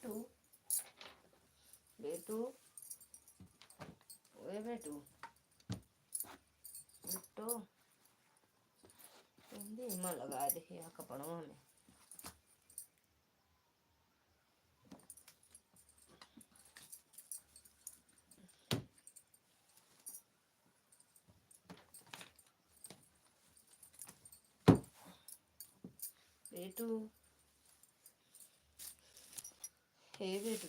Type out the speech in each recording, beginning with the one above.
बेटू बेटू ओए बेटू बेटू हिंदी में लगा दे यहाँ कपड़ों में। बेटू हे बेटू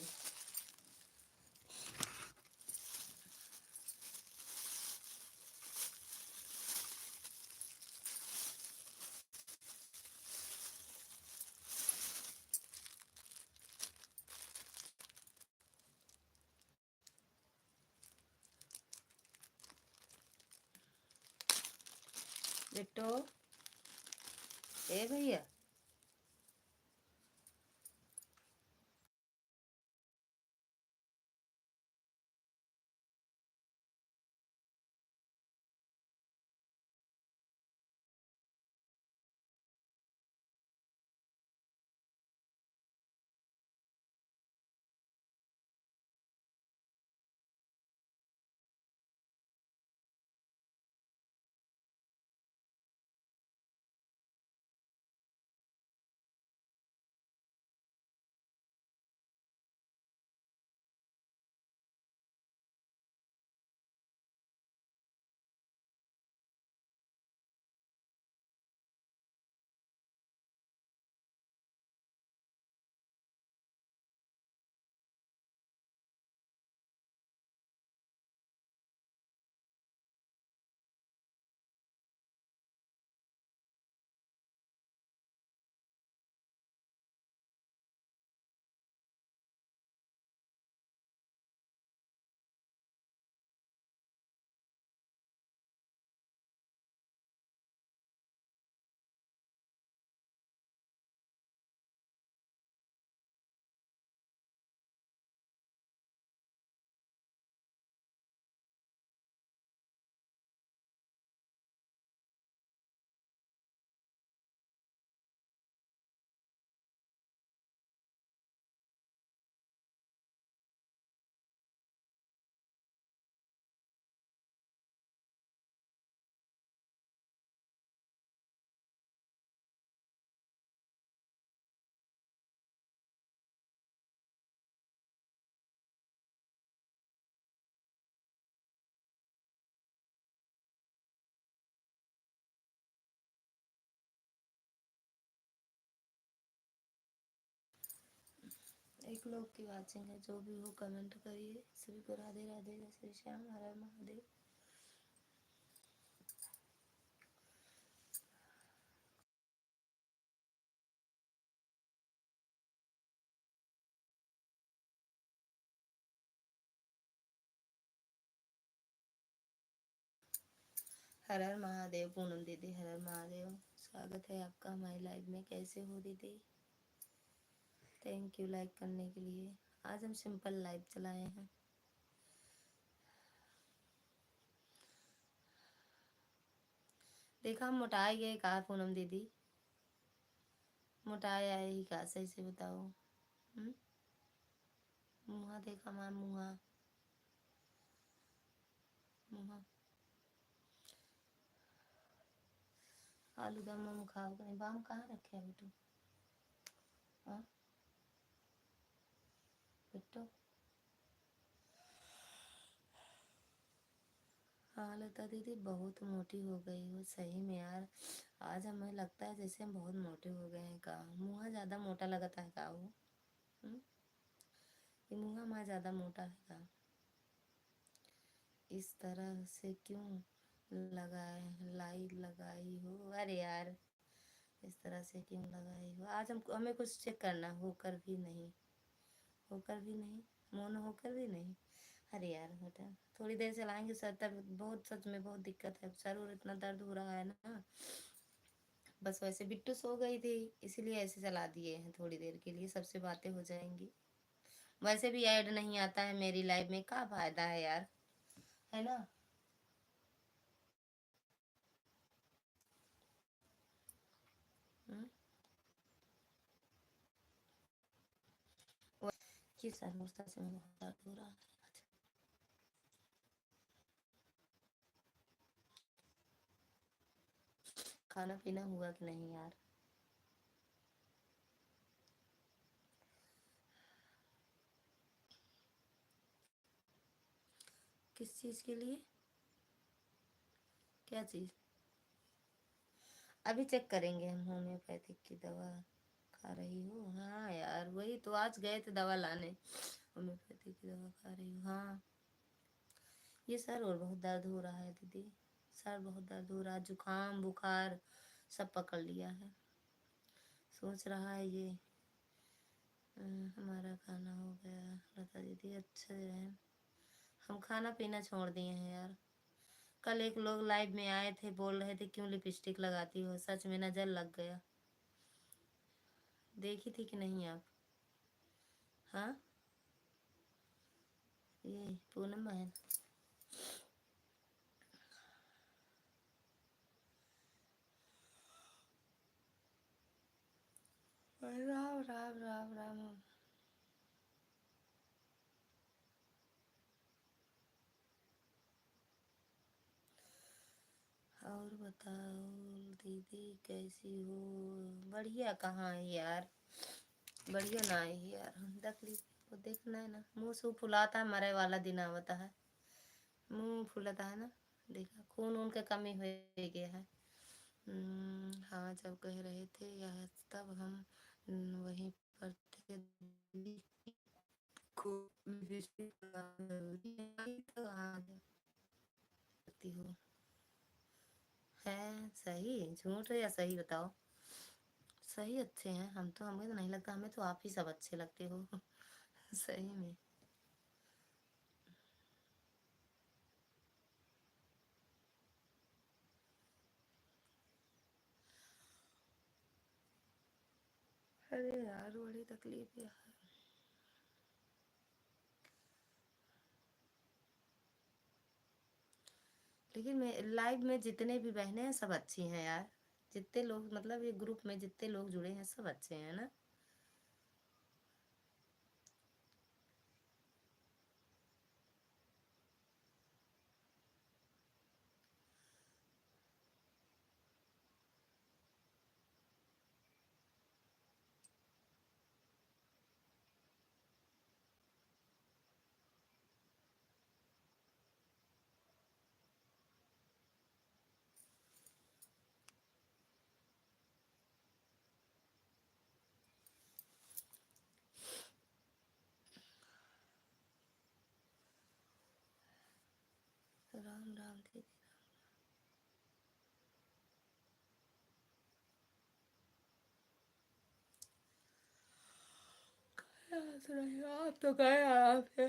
बेटो ए भैया एक लोग की वाचिंग है, जो भी हो कमेंट करिए। सभी को राधे राधे, जय श्री श्याम, हर हर महादेव। हर हर महादेव। पूनम दीदी हर हर महादेव, स्वागत है आपका हमारी लाइव में। कैसे हो दीदी? थैंक यू लाइक करने के लिए। आज हम सिंपल लाइव चलाए हैं। देखा हम मोटाए गए कहा पूनम दीदी? मोटाए आए ही कहा? सही से बताओ। मुँहा देखा मां, मुँहा मुँहा आलू दम हम खाओ कहीं। बाम कहाँ रखे है बेटू? हाँ बेटू। हाँ लता दीदी बहुत मोटी हो गई हो सही में यार। आज हमें लगता है जैसे हम बहुत मोटे हो गए हैं। का मुँह ज्यादा मोटा लगता है का वो? ये मुँह हमारा ज्यादा मोटा है का? इस तरह से क्यों लगाए लाई लगाई हो? अरे यार इस तरह से क्यों लगाई हो? आज हम हमें कुछ चेक करना, होकर भी नहीं, होकर भी नहीं, मोन होकर भी नहीं। अरे यार बेटा थोड़ी देर चलाएंगे। सर दर्द बहुत, सच में बहुत दिक्कत है। सर और इतना दर्द हो रहा है ना। बस वैसे बिट्टू सो गई थी इसीलिए ऐसे चला दिए हैं थोड़ी देर के लिए, सबसे बातें हो जाएंगी। वैसे भी ऐड नहीं आता है मेरी लाइफ में, क्या फायदा है यार, है ना? कि समोसा से में बहुत दर्द हो रहा है। खाना पीना हुआ कि नहीं यार? किस चीज़ के लिए? क्या चीज़? अभी चेक करेंगे हम। होम्योपैथिक की दवा खा रही हो? हाँ यार, वही तो आज गए थे दवा लाने। होम्योपैथिक की दवा खा रही हूँ, हाँ। ये सर और बहुत दर्द हो रहा है दीदी। सर बहुत दर्द हो रहा है, जुकाम बुखार सब पकड़ लिया है। सोच रहा है ये हमारा खाना हो गया। लता दीदी अच्छे हैं। हम खाना पीना छोड़ दिए हैं यार। कल एक लोग लाइव में आए थे, बोल रहे थे क्यों लिपस्टिक लगाती हो, सच में नजर लग गया। देखी थी कि नहीं आप? हाँ, ये पूनम बहन। राम राम राम राम। और बताओ दीदी कैसी हो? बढ़िया कहाँ है यार? बढ़िया ना है यार, तकलीफ को देखना है ना। मुंह से फुलाता है, मरे वाला दिन आवता है, मुंह फुलाता है ना। देखा, खून उनके कमी हो गया है। हाँ, जब कह रहे थे यह तब हम वहीं पर थे। खूब लिपस्टिक लगाना जरूरी है, तो हाँ करती हो। है सही झूठ या सही बताओ? सही अच्छे हैं हम तो, हमें तो नहीं लगता, हमें तो आप ही सब अच्छे लगते हो। सही में। अरे यार बड़ी तकलीफ है। लेकिन मैं लाइव में जितने भी बहनें हैं सब अच्छी हैं यार। जितने लोग मतलब ये ग्रुप में जितने लोग जुड़े हैं सब अच्छे हैं ना। राम राम दीदी। आप तो गए आराम से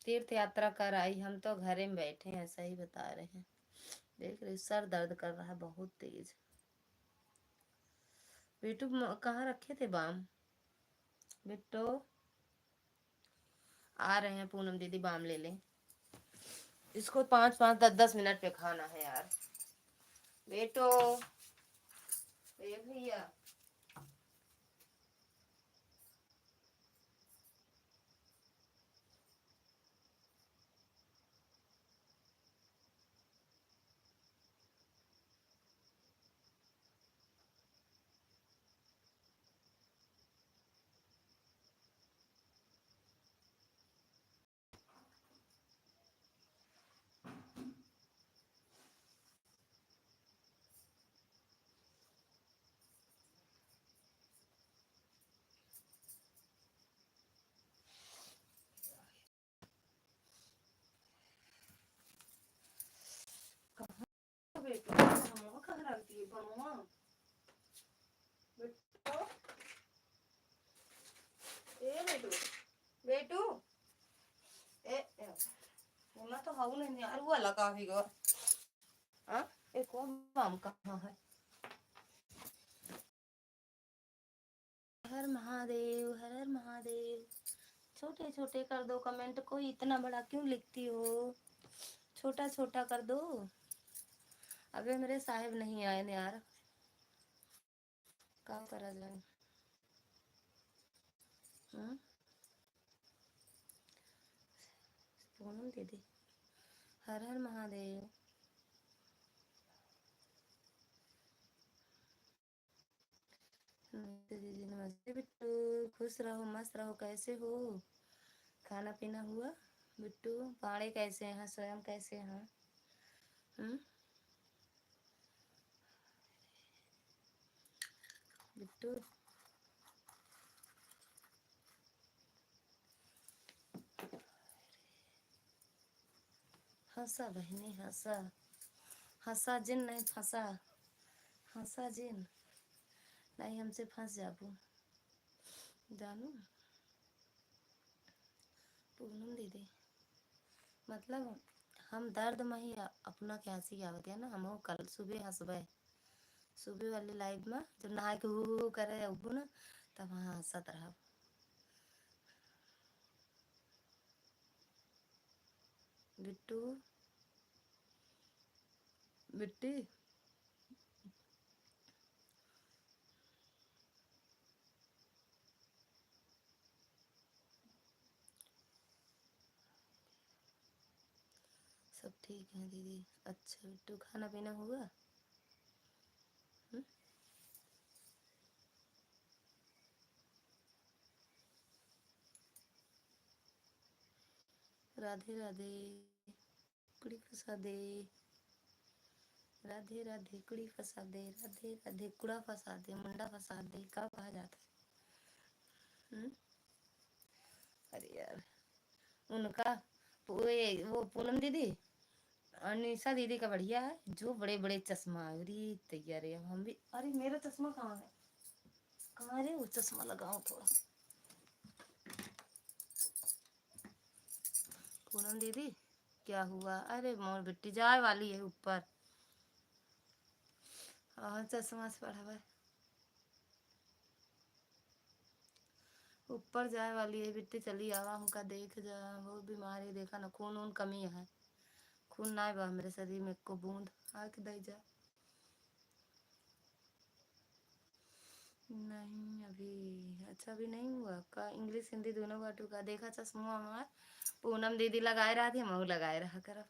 तीर्थ यात्रा कर आई, हम तो घर में बैठे हैं, सही बता रहे हैं। देख रहे सर दर्द कर रहा है बहुत तेज। बेटू कहाँ रखे थे बाम? बिट्टो आ रहे हैं, पूनम दीदी बाम ले लें। इसको 5-5 10-10 मिनट पे खाना है यार। बेटो ये भैया। बेटो मम्मा कहाँ रखती है मम्मा? बेटो ए बेटू बेटू ए बोला तो हाउ नहीं यार, वो लगा भी गो। हाँ, एक और बाम कहाँ है? हर महादेव, हर हर महादेव। छोटे छोटे कर दो कमेंट, कोई इतना बड़ा क्यों लिखती हो? छोटा छोटा कर दो। अबे मेरे साहेब नहीं आए न यार, क्या करा जाए। हम्म, पूनम दीदी, हर हर महादेव। नमस्ते दीदी, नमस्ते बिट्टू। खुश रहो, मस्त रहो। कैसे हो? खाना पीना हुआ? बिट्टू पाड़े कैसे हैं? स्वयं कैसे हैं? हम्म, बिट्टू हंसा बहनी हंसा। हंसा जिन नहीं फंसा। हंसा जिन नहीं हमसे फंस जाबू। जानू पूनम दीदी, मतलब हम दर्द में ही अपना क्या सी आवत है ना। हम कल सुबह हंसबे, सुबह वाली लाइव में जब नहा के हु करे उबू ना, तब हाँ हंसत रहा। बिट्टू बिट्टी सब ठीक है दीदी। अच्छा बिट्टू खाना पीना हुआ? हम्म? राधे राधे, कुड़ी फंसा दे। राधे राधे, कुड़ी फंसा दे। राधे राधे, कुड़ा फंसा दे, मुंडा फंसा दे, क्या कहा जाता है? अरे यार, उनका वो पूनम दीदी और निशा दीदी का बढ़िया है, जो बड़े बड़े चश्मा। अरे तैयार है, हम भी। अरे मेरा चश्मा कहाँ है? कहाँ रे वो चश्मा लगाऊं थोड़ा। पूनम दीदी क्या हुआ? अरे मोर बिट्टी जाए वाली है ऊपर। हाँ चश्मा से पड़ा हुआ है। ऊपर जाए वाली है बिट्टी, चली आवा हमका देख जा। बहुत बीमार है, देखा ना, खून वून कमी है। खून ना बा मेरे शरीर में को बूंद। आके दे जा। नहीं अभी, अच्छा अभी नहीं हुआ का? इंग्लिश हिंदी दोनों बाटू का देखा चश्मा हमार। पूनम दीदी लगाए रहा थी, मऊ लगाए रहा कर।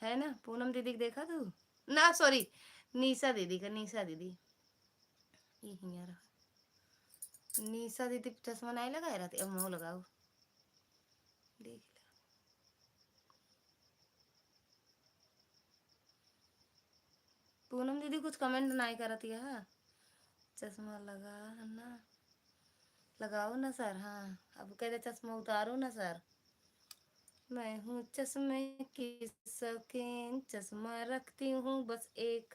है ना पूनम दीदी को देखा तू? ना सॉरी, निशा दीदी का, निशा दीदी ये हियाँ रहा। निशा दीदी चश्मा नहीं लगाए रहा थी, अब मऊ लगाओ। देख ले। पूनम दीदी कुछ कमेंट नहीं करती है। चश्मा लगा ना, लगाओ ना सर। हाँ अब कहते चश्मा उतारो ना सर। मैं हूँ चश्मे की शौकीन, चश्मा रखती हूँ बस एक।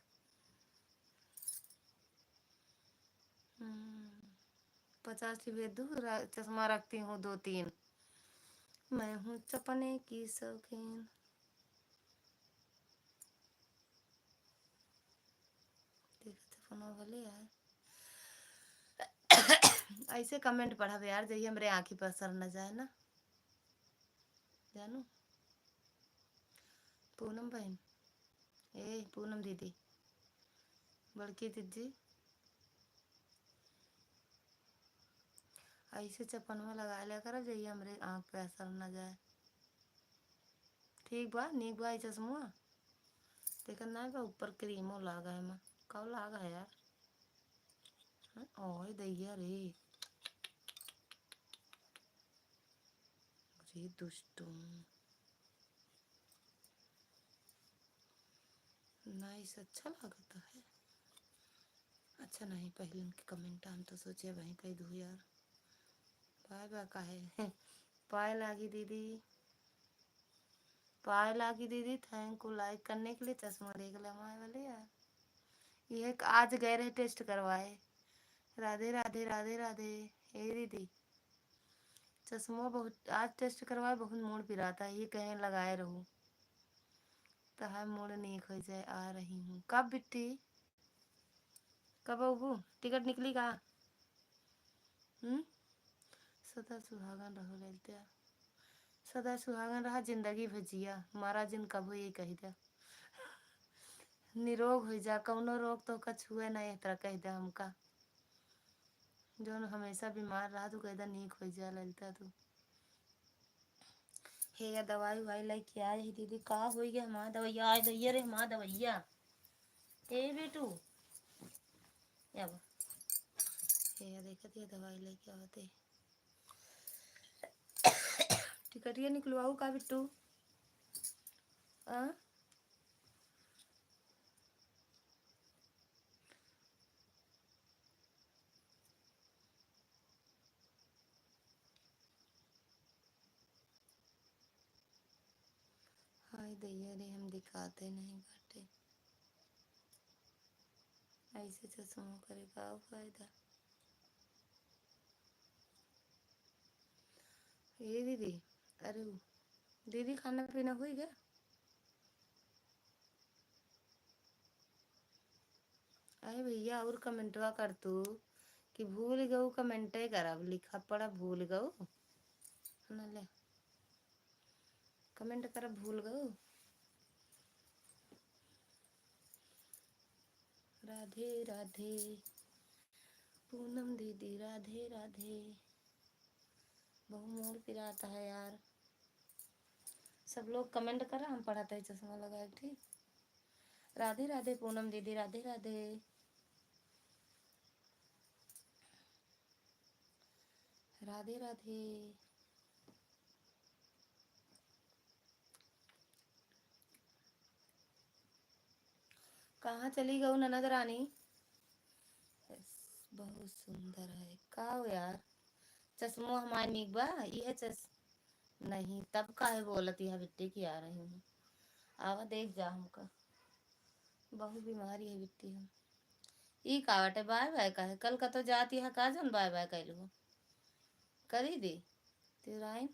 50 की भेज दूँ? चश्मा रखती हूँ 2 3। मैं हूँ चपने की शौकीन। देखा चपना भले यार। ऐसे कमेंट पढ़ा यार, जाइए मेरे आँखी पर असर न जाए ना। जानू पूनम बहन, ए पूनम दीदी, बड़की दीदी, ऐसे चपनवा लगा लिया कर, जाइए हमरे आँख पे असर न जाए। ठीक बा, नीक बा चश्मा। देखा ना बा ऊपर क्रीमो लागा है। माँ कब लागा है यार? ओए दैया रे, अरे दुष्टू। नाइस, अच्छा लगता है। अच्छा नहीं, पहले उनके कमेंट हम तो सोचे वहीं कह दूँ यार। पाए बा का है। पाए लागी दीदी, पाए लागी दीदी, थैंक यू लाइक करने के लिए। चश्मा देख ले हमारे वाले यार। ये आज गए रहे टेस्ट करवाए। राधे राधे राधे राधे। हे दीदी, चश्मा बहुत आज टेस्ट करवाए, बहुत मूड पिराता है। ये कहीं लगाए रहूं तो है मूड नहीं खो जाए। आ रही हूँ कब बिट्टी? कब आऊ? टिकट निकली का? हम्म, सदा सुहागन रहो ललिता। सदा सुहागन रहा जिंदगी भजिया, मारा जिन कबो ये कही दे। निरोग हो जा, कौनो रोग तो का छुए नहीं, तरह कह दे हमका। जो हमेशा बीमार रहा तू कहदा नीक हो जा ललिता तू हे या दवाई उवाई लेके आए ही दीदी का हो गया हमारा दवाइया आए दैया रे हमारा दवाइया हे बेटू या हे या देखत ये दवाई लेके आते टिकटिया निकलवाऊ का बिट्टू हाँ हाय दैया रे हम दिखाते नहीं बाटे ऐसे चश्मा करे का फायदा ये दीदी अरे दीदी खाना पीना हुई गया अरे भैया और कमेंटवा कर तू कि भूल गऊ कमेंट करब लिखा पड़ा भूल गऊ ना ले कमेंट करब भूल गऊ राधे राधे पूनम दीदी राधे राधे बहु मोर पिराता है यार सब लोग कमेंट करा हम पढ़ाते हैं चश्मा लगा ठीक राधे राधे पूनम दीदी राधे राधे राधे राधे कहाँ चली गऊ ननद रानी बहुत सुंदर है का हो यार चश्मो हमारे निक बा यह नहीं तब काहे बोलती है बिट्टी की आ रही हूँ आवा देख जा हमका बहुत बीमारी है बिट्टी हम ई कावटे बाय बाय का है कल का तो जाती है का जन बाय बाय कैलू करी दी तिराइन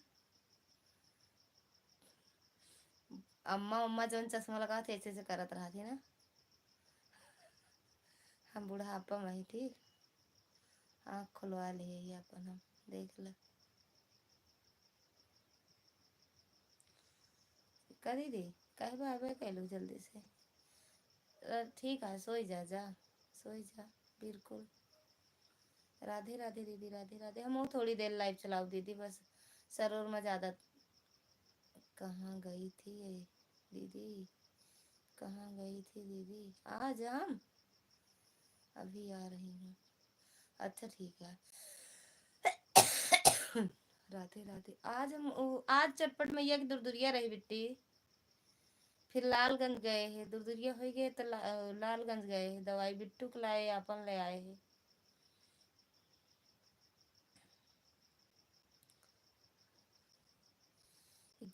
अम्मा उम्मा जौन चश्मा लगा थे ऐसे करत रहा थी ना हम बुढ़ापा में ही ठीक आँख खुलवा लिए अपन हम देख ल करी दी कहे बाय बाय कैलू जल्दी से ठीक है सोई जा जा सोई जा बिल्कुल राधे राधे दीदी राधे राधे हम थोड़ी देर लाइव चलाओ दीदी बस सरोर में ज़्यादा कहाँ गई थी ये दीदी कहाँ गई थी दीदी आज हम अभी आ रही हूँ अच्छा ठीक है राधे राधे आज हम आज चटपट मैया की दुरदुरिया रही बिट्टी फिर लालगंज गए हैं दुरदुरिया हो गए तो लालगंज गए हैं दवाई बिट्टू को लाए अपन ले आए हैं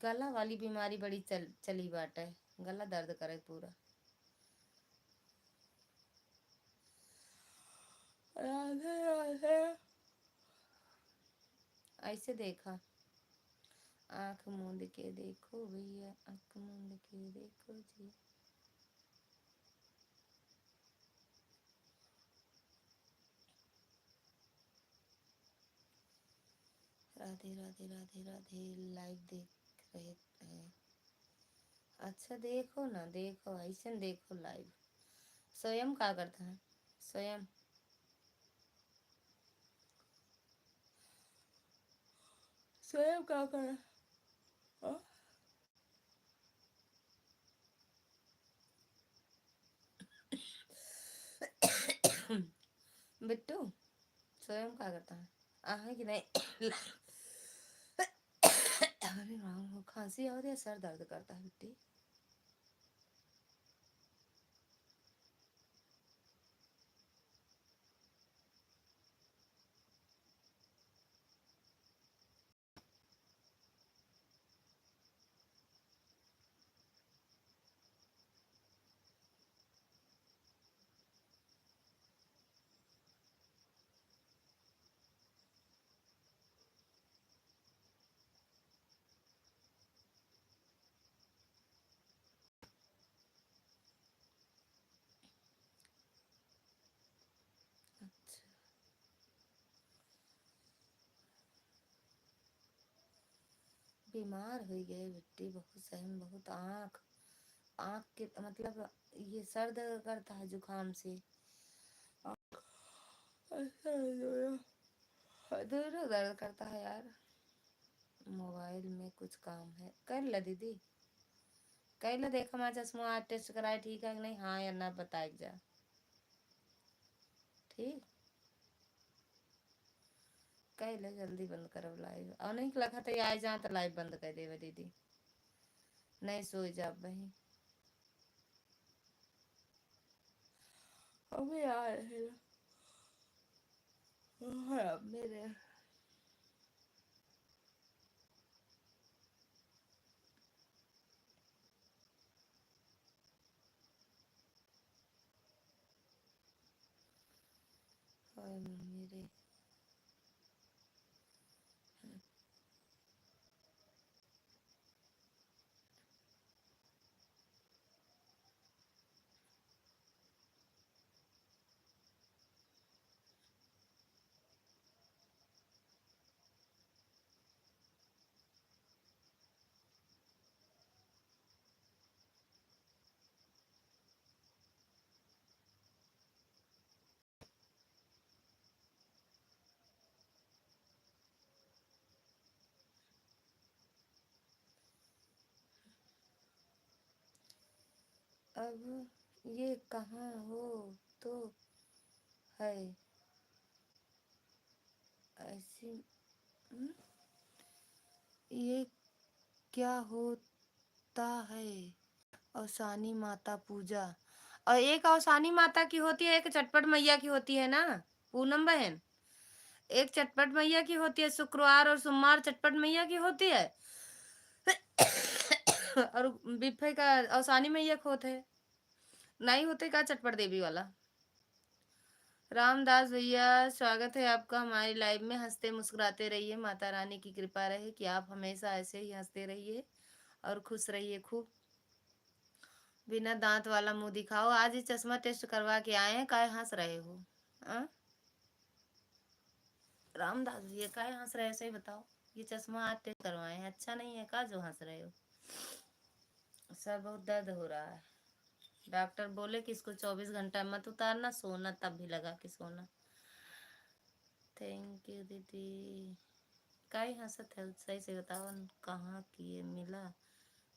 गला वाली बीमारी बड़ी चली बाटे गला दर्द करे पूरा राधे राधे ऐसे देखा आंख मूंद के देखो भैया आंख मूंद के देखो जी राधे राधे राधे राधे लाइव देख रहे हैं अच्छा देखो ना देखो ऐसे देखो लाइव स्वयं क्या करता है स्वयं स्वयं क्या कर बिट्टू स्वयं क्या करता है आहे कि नहीं अरे राम खांसी और या सर दर्द करता है बिट्टी अच्छा बीमार हो गए बिट्टी बहुत सहम बहुत आँख आँख के मतलब ये सर्द करता है जुकाम से ऐसा हो गया। दोनों दर्द करता है यार। मोबाइल में कुछ काम है, कर ला दीदी, कर ला। देखा मैं चश्मा आज टेस्ट कराए, ठीक है कि नहीं, हाँ या ना बताए जा। ठीक, कर ले जल्दी, बंद करो लाइव। और नहीं लगा तो आ जा तो लाइव बंद कर देवे दीदी, नहीं सो जा भाई। अबे यार मेरे मेरे अब ये कहाँ हो तो है ऐसी। हम्म, ये क्या होता है? अवसानी माता पूजा, और एक अवसानी माता की होती है, एक चटपट मैया की होती है ना पूनम बहन। एक चटपट मैया की होती है, शुक्रवार और सोमवार चटपट मैया की होती है। और बिफे का अवसानी मैया को होते है, नहीं होते का चटपट देवी वाला। रामदास भैया, स्वागत है आपका हमारी लाइव में। हंसते मुस्कुराते रहिए, माता रानी की कृपा रहे कि आप हमेशा ऐसे ही हंसते रहिए और खुश रहिए खूब। बिना दांत वाला मुंह दिखाओ। आज ही चश्मा टेस्ट करवा के आए हैं, काहे हंस रहे हो? आ? रामदास भैया काहे हंस रहे हो, सही बताओ। ये चश्मा आज टेस्ट करवाए हैं, अच्छा नहीं है का जो हंस रहे हो? सर बहुत दर्द हो रहा है, डॉक्टर बोले कि इसको 24 घंटा मत उतारना, सोना तब भी लगा के सोना। थैंक यू दीदी। काहे हंसत है, सही से बताओ कहाँ किए मिला?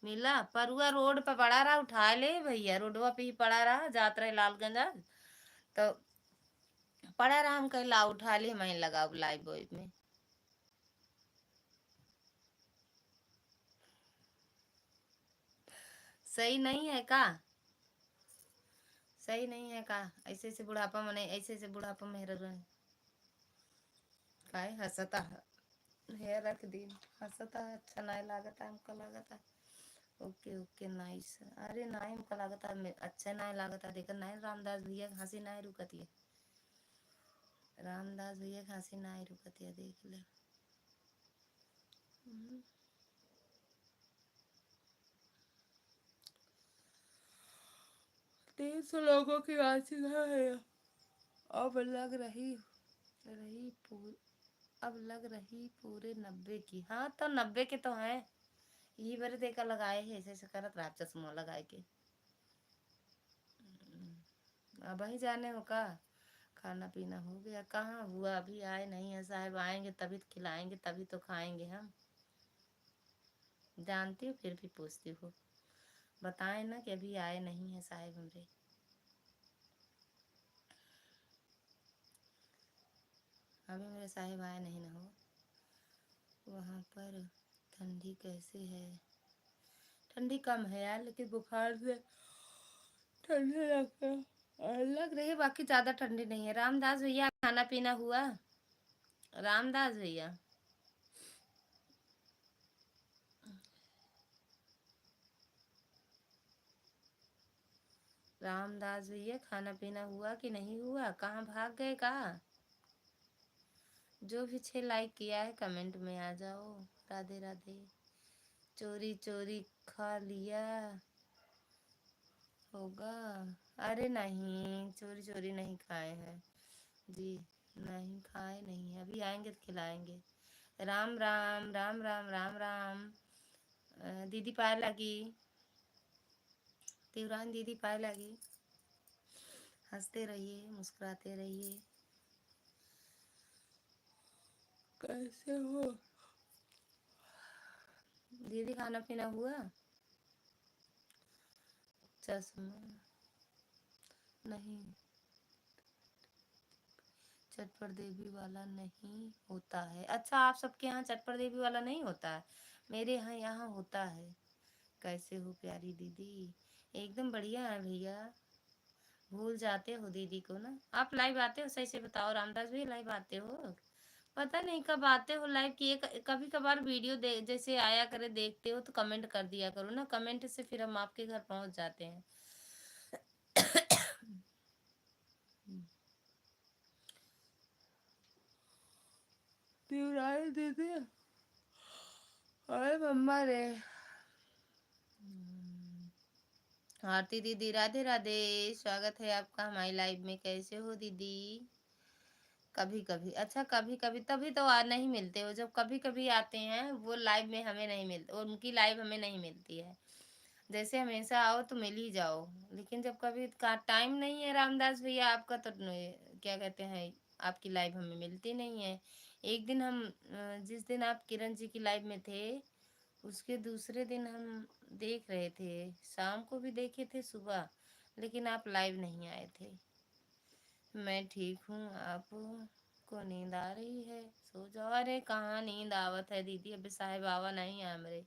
मिला परुआ रोड पे पड़ा रहा, उठा ले भैया, रोडवा पे ही पड़ा रहा, जात रहे लालगंज आज। तो पड़ा रहा, हम कहीं ला उठा ले, मैं लगा लाइव बॉय में। सही नहीं है का? सही नहीं है का? ऐसे ऐसे बुढ़ापा में नहीं, ऐसे ऐसे बुढ़ापा में हेर काहे हंसता है? हेयर रख दी, हंसता है, अच्छा नहीं लागता है हमको, लागता। Okay okay nice. अरे नहीं हमको लागता अच्छा नहीं लागता, देखा नहीं रामदास भैया की हंसी नहीं रुकती है। रामदास भैया की हंसी नहीं रुकती है, देख ले। 300 लोगों की हंसी है। अब लग रही रही पूर अब लग रही पूरे 90 की। हाँ तो 90 के तो हैं, यही बार देखा लगाए है, ऐसे ऐसे करत रहा चश्मा लगाए के। अब ही जाने हो का? खाना पीना हो गया? कहाँ हुआ, अभी आए नहीं है साहब, आएंगे तभी तो खिलाएंगे, तभी तो खाएंगे हम। जानती हो फिर भी पूछती हो, बताए ना कि अभी आए नहीं है साहब हमरे। अभी मेरे साहिब आए नहीं ना हो। वहाँ पर ठंडी कैसे है? ठंडी कम है यार, लेकिन बुखार से ठंडी लगता है, लग रही है, बाकी ज्यादा ठंडी नहीं है। रामदास भैया खाना पीना हुआ? रामदास भैया, रामदास भैया खाना पीना हुआ कि नहीं हुआ? कहाँ भाग गए कहाँ? जो भी 6 लाइक किया है कमेंट में आ जाओ। राधे राधे। चोरी चोरी खा लिया होगा? अरे नहीं, चोरी चोरी नहीं खाए हैं जी, नहीं खाए नहीं है, अभी आएंगे तो खिलाएंगे। राम राम राम राम राम राम। दीदी पाए लगी, तिवरान दीदी पाए लगी। हंसते रहिए, मुस्कुराते रहिए। कैसे हो दीदी? खाना पीना हुआ? चश्मा नहीं, चटपट देवी वाला नहीं होता है। अच्छा, आप सबके यहाँ चटपट देवी वाला नहीं होता है? मेरे यहाँ होता है। कैसे हो प्यारी दीदी? एकदम बढ़िया है भैया। भूल जाते हो दीदी को ना। आप लाइव आते हो? सही से बताओ रामदास भाई, लाइव आते हो? पता नहीं कब आते हो लाइव की। कभी कभार वीडियो दे जैसे आया करे देखते हो तो कमेंट कर दिया करो ना। कमेंट से फिर हम आपके घर पहुंच जाते हैं। दिवराए दीदी, अरे मम्मा रे। आरती दीदी, राधे राधे। स्वागत है आपका हमारी लाइव में। कैसे हो दीदी? कभी कभी, अच्छा कभी कभी तभी तो नहीं मिलते हो। जब कभी कभी आते हैं वो लाइव में हमें नहीं मिलते, और उनकी लाइव हमें नहीं मिलती है। जैसे हमेशा आओ तो मिल ही जाओ, लेकिन जब कभी का टाइम नहीं है रामदास भैया आपका तो क्या कहते हैं, आपकी लाइव हमें मिलती नहीं है। एक दिन हम जिस दिन आप किरण जी की लाइव में थे, उसके दूसरे दिन हम देख रहे थे। शाम को भी देखे थे, सुबह, लेकिन आप लाइव नहीं आए थे। मैं ठीक हूँ। आप को नींद आ रही है? सो जाओ। अरे कहाँ नींद आवत है दीदी, अभी साहेब आवा नहीं है हमरे।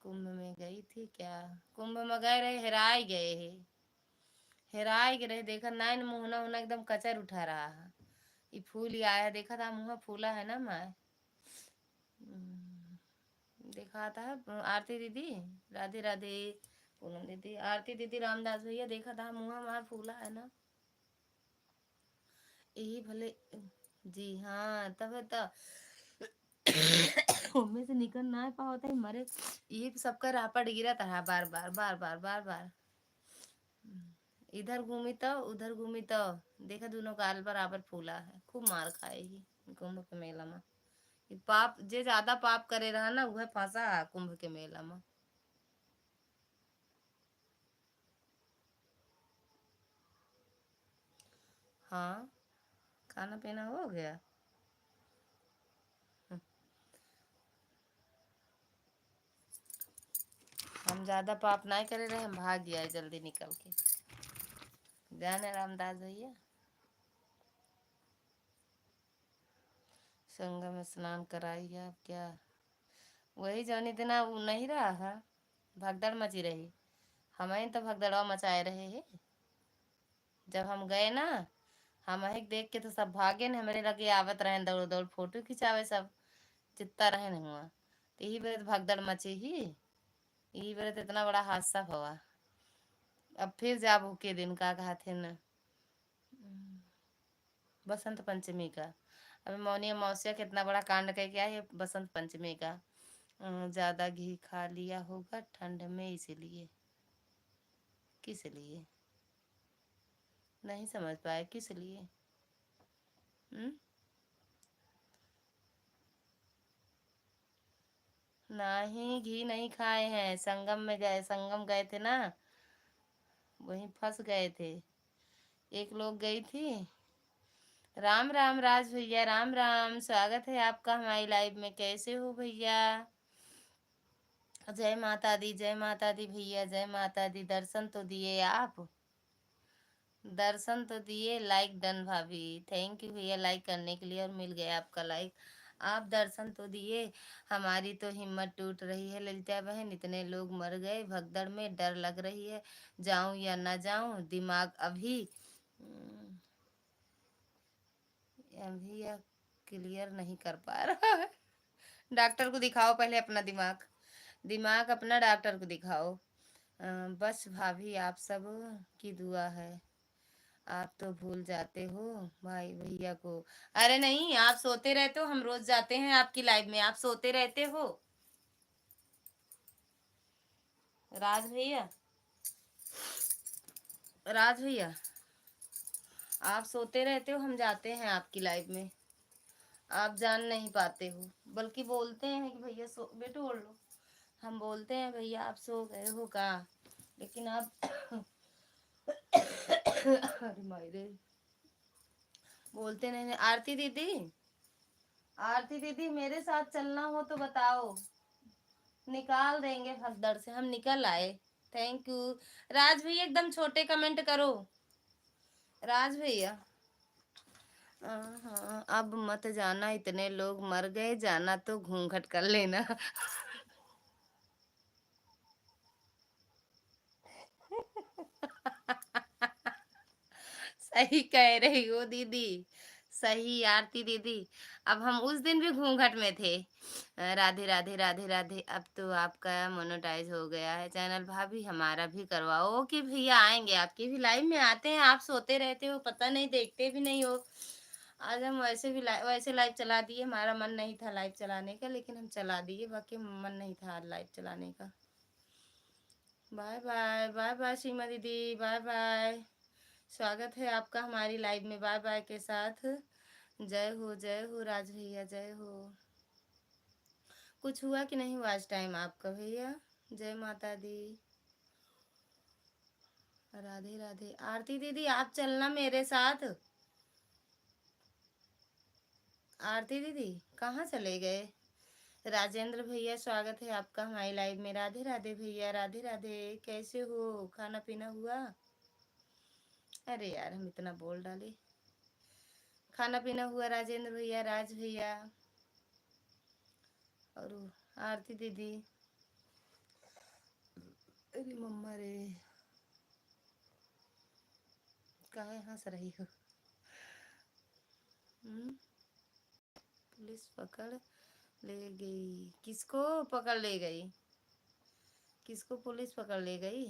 कुंभ में गई थी क्या? कुंभ में गए रहे, हेराई गए है। हेराई गए रहे, देखा नैन मुहना उना एकदम कचर उठा रहा है। ये फूल ही आया, देखा था मुँह फूला है ना मैं। देखा था। आरती दीदी, राधे राधे। पूनम दीदी, आरती दीदी, रामदास भैया, देखा था मुँह हमारा फूला है ना। यही भले। जी हाँ, तब तो में से निकल ना पाओ था मरे। ये सबका रापट गिरा था बार बार बार बार बार बार। इधर घूमी तो उधर घूमी तो देखा दोनों गाल बराबर फूला है। खूब मार खाएगी कुंभ के मेला में। ये पाप जे ज्यादा पाप करे रहा ना वह फंसा है कुंभ के मेला में। हाँ, खाना पीना हो गया। हम ज्यादा पाप नहीं करे रहे, हम भाग गया जल्दी निकल के। जाने रामदास भैया, संगम स्नान कराइए आप क्या? वही जौन इतना वो नहीं रहा है, भगदड़ मची रही। हमें तो भगदड़वा मचाए रहे है। जब हम गए ना, हम एक देख के तो सब भागे न, हमारे लगे आवत रहे दौड़ दौड़ फोटो खिंचावे सब। जितना रहे न हुआ तो यही बेरे तो भगदड़ मची ही। यही बेरे तो इतना बड़ा हादसा हुआ। अब फिर जाबो के दिन का कहते न, बसंत पंचमी का। अभी मौनी अमावस्या कितना बड़ा कांड कह के है बसंत पंचमी का। ज्यादा घी खा लिया होगा ठंड में, इसीलिए। किस लिए? नहीं समझ पाए किस लिए। हम्म? नहीं, घी नहीं खाए हैं। संगम में गए, संगम गए थे ना, वहीं फंस गए थे। एक लोग गई थी। राम राम राज भैया, राम राम। स्वागत है आपका हमारी लाइव में। कैसे हो भैया? जय माता दी, जय माता दी भैया, जय माता दी। दर्शन तो दिए आप, दर्शन तो दिए। लाइक डन भाभी, थैंक यू भैया लाइक करने के लिए, और मिल गया आपका लाइक। आप दर्शन तो दिए। हमारी तो हिम्मत टूट रही है ललिता बहन, इतने लोग मर गए भगदड़ में, डर लग रही है जाऊं या ना जाऊं। दिमाग अभी अभी या क्लियर नहीं कर पा रहा है। डॉक्टर को दिखाओ पहले अपना दिमाग, दिमाग अपना डॉक्टर को दिखाओ। बस भाभी आप सब की दुआ है। आप तो भूल जाते हो भाई भैया को। अरे नहीं, आप सोते रहते हो, हम रोज जाते हैं आपकी लाइव में, आप सोते रहते हो। राज भैया, राज भैया, आप सोते रहते हो, हम जाते हैं आपकी लाइव में। आप जान नहीं पाते हो, बल्कि बोलते हैं कि भैया सो बेटो ओढ़ लो। हम बोलते हैं भैया आप सो गए हो का, लेकिन आप अरे मायरे, बोलते नहीं। आरती दीदी, आरती दीदी मेरे साथ चलना हो तो बताओ, निकाल देंगे भगदड़ से, हम निकल आए। Thank you. राज भैया एकदम छोटे कमेंट करो, राज भैया। हाँ, अब मत जाना, इतने लोग मर गए, जाना तो घूंघट कर लेना। सही कह रही हो दीदी, सही आरती दीदी। अब हम उस दिन भी घूंघट में थे। राधे राधे राधे राधे। अब तो आपका मोनेटाइज हो गया है चैनल। भाभी हमारा भी करवाओ कि भैया आएंगे, आपकी भी लाइव में आते हैं, आप सोते रहते हो, पता नहीं, देखते भी नहीं हो। आज हम वैसे भी वैसे लाइव चला दिए, हमारा मन नहीं था लाइव चलाने का, लेकिन हम चला दिए, बाकी मन नहीं था लाइव चलाने का। बाय बाय बाय बाय सीमा दीदी, बाय बाय। स्वागत है आपका हमारी लाइव में बाय बाय के साथ। जय हो राज भैया, जय हो। कुछ हुआ कि नहीं हुआ आज टाइम आपका भैया? जय माता दी। राधे राधे। आरती दीदी आप चलना मेरे साथ। आरती दीदी कहाँ चले गए? राजेंद्र भैया स्वागत है आपका हमारी लाइव में। राधे राधे भैया, राधे राधे। कैसे हो, खाना पीना हुआ? अरे यार हम इतना बोल डाले। खाना पीना हुआ राजेंद्र भैया, राज भैया और आरती दीदी। अरे मम्मा रे, कहाँ हंस रही हो? पुलिस पकड़ ले गई? किसको पकड़ ले गई? किसको पुलिस पकड़ ले गई?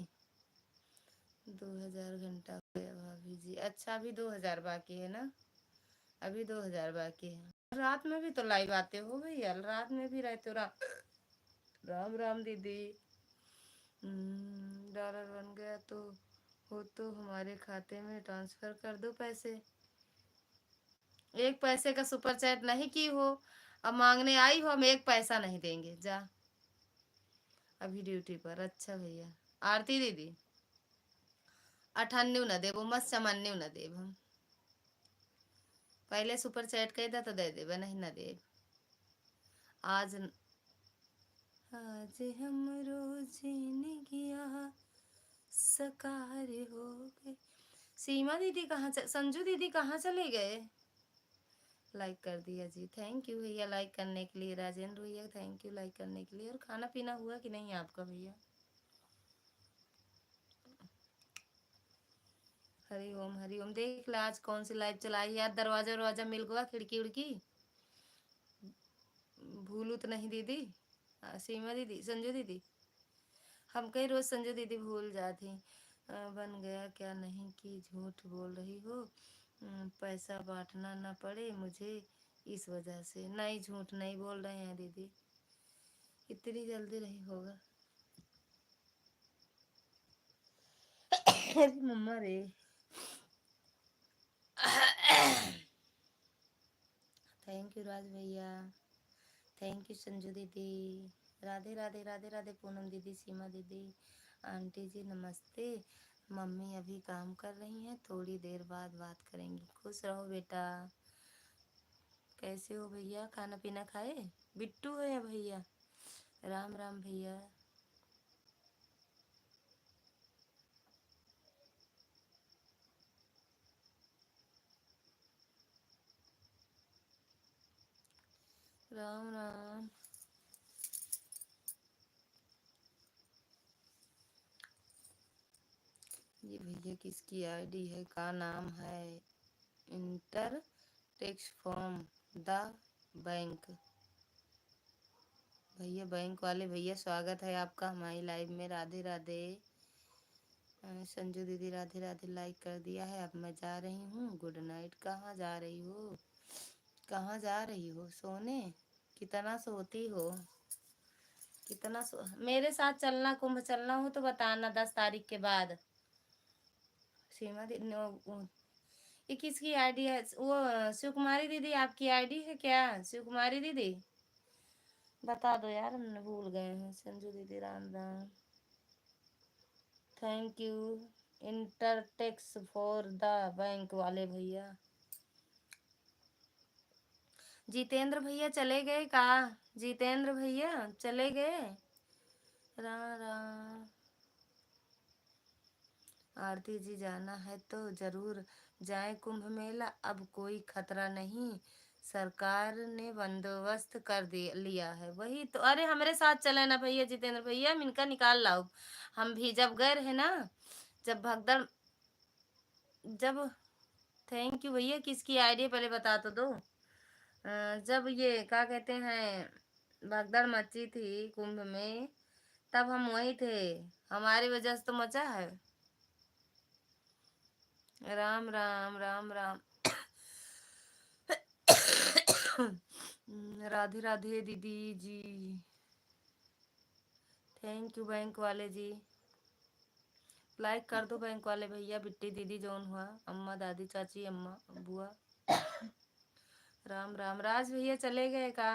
2000 घंटा हो गया भाभी जी। अच्छा अभी 2000 बाकी है ना? अभी 2000 बाकी है। रात में भी तो लाइव आते हो भैया, रात में भी रहते हो। राम राम दीदी। डॉलर बन गया तो हो तो हमारे खाते में ट्रांसफर कर दो पैसे। एक पैसे का सुपर चैट नहीं की हो, अब मांगने आई हो, हम एक पैसा नहीं देंगे जा। अभी ड्यूटी पर? अच्छा भैया। आरती दीदी 98 न देबो, मत चमन्यू न देब हम। पहले सुपर चैट कह दा तो दे देबे, नहीं न देब आज। आज हम रोज गया सकार हो गए। सीमा दीदी कहाँ संजू दीदी कहाँ चले गए? लाइक कर दिया जी, थैंक यू भैया लाइक करने के लिए। राजेंद्र भैया थैंक यू लाइक करने के लिए। और खाना पीना हुआ कि नहीं आपका भैया? हरी ओम हरी ओम। देख ला आज कौन सी लाइव चलाई यार, दरवाजा दरवाजा मिल गया, खिड़की उड़की भूलू तो नहीं दीदी? सीमा दीदी, संजू दीदी, हम कई रोज संजू दीदी भूल जाती। बन गया क्या? नहीं कि झूठ बोल रही हो, पैसा बांटना ना पड़े मुझे इस वजह से। नहीं झूठ नहीं बोल रहे हैं दीदी, इतनी जल्दी नहीं होगा। अरे मम्मा रे। थैंक यू राज भैया, थैंक यू संजू दीदी। राधे राधे राधे राधे पूनम दीदी, सीमा दीदी, आंटी जी नमस्ते। मम्मी अभी काम कर रही हैं, थोड़ी देर बाद बात करेंगी। खुश रहो बेटा। कैसे हो भैया, खाना पीना खाए? बिट्टू है भैया। राम राम भैया। राम राम। ये भैया किसकी आईडी है, का नाम है inter tax form the bank. भैया बैंक वाले भैया स्वागत है आपका हमारी लाइव में। राधे राधे। संजू दीदी राधे राधे लाइक कर दिया है। अब मैं जा रही हूँ, गुड नाइट। कहाँ जा रही हो? कहाँ जा रही हो सोने? कितना सोती हो? कितना मेरे साथ चलना, कुंभ चलना हो तो बताना 10 तारीख के बाद। सीमा दीदी ये किसकी आईडी है? वो शिव कुमारी दीदी आपकी आईडी है क्या? शिव कुमारी दीदी बता दो यार, हमने भूल गए हैं। संजू दीदी राम राम, थैंक यू। इंटरटेक्स फॉर द बैंक वाले भैया। जितेंद्र भैया चले गए का? जितेंद्र भैया चले गए? रा रा आरती जी जाना है तो जरूर जाए कुंभ मेला, अब कोई खतरा नहीं, सरकार ने बंदोबस्त कर दिया लिया है। वही तो, अरे हमारे साथ चले ना भैया, जितेंद्र भैया इनका निकाल लाओ। हम भी जब गए रहे ना, जब भगदड़, जब, थैंक यू भैया, किसकी आईडी पहले बता तो दो। जब ये क्या कहते हैं, भगदड़ मची थी कुंभ में, तब हम वही थे, हमारी वजह से तो मचा है। राम राम राम राम। राधे राधे दीदी जी, थैंक यू बैंक वाले जी, लाइक कर दो बैंक वाले भैया, बिट्टी दीदी जोन हुआ, अम्मा दादी चाची अम्मा बुआ। राम राम। राज भैया चले गए का?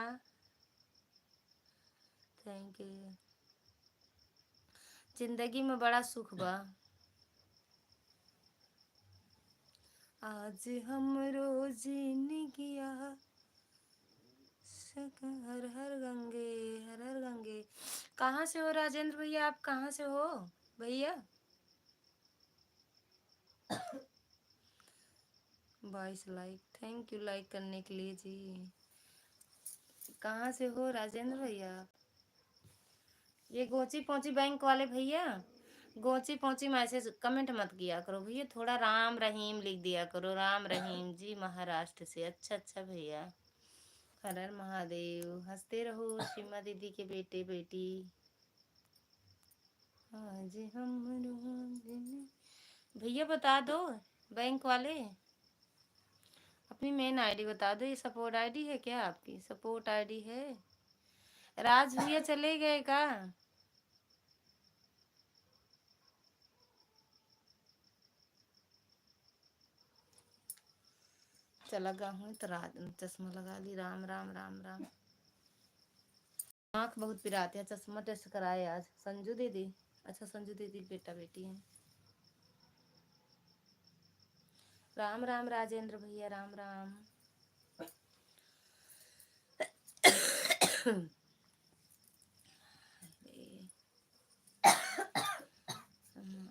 Thank you. जिंदगी में बड़ा सुख बा, आज हम रोज निगिया हर हर गंगे, हर हर गंगे। कहाँ से हो राजेंद्र भैया, आप कहाँ से हो भैया? 22 लाइक, थैंक यू लाइक करने के लिए जी। कहाँ से हो राजेंद्र भैया? ये गोची पहुंची बैंक वाले भैया, गोची पहुंची मैसेज कमेंट मत किया करो भैया, थोड़ा राम रहीम लिख दिया करो, राम रहीम जी महाराष्ट्र से। अच्छा अच्छा भैया, हर हर महादेव, हंसते रहो सीमा दीदी के बेटे बेटी। आज हम भैया बता दो बैंक वाले, अपनी मेन आईडी बता दो, ये सपोर्ट आईडी है क्या आपकी? सपोर्ट आईडी है? राज भैया चले गए का? चला गा हूँ तो रात चश्मा लगा ली। राम राम राम राम। आँख बहुत पिराती है, चश्मा टेस्ट कराए आज संजू दीदी। अच्छा संजू दीदी बेटा बेटी है। राम राम राजेंद्र भैया, राम राम।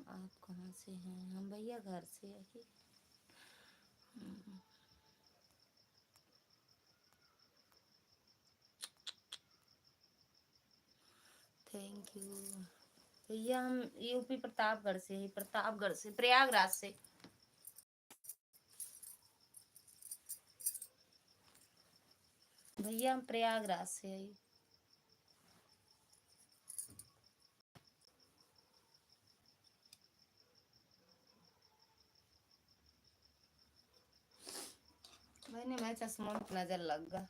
आप कहाँ से हैं? हम भैया घर से ही। थैंक यू भैया, हम यूपी प्रतापगढ़ से ही, प्रतापगढ़ से, प्रयागराज से। भैया हम प्रयागराज से है। मैंने मैं चश्मा में नजर लग गया,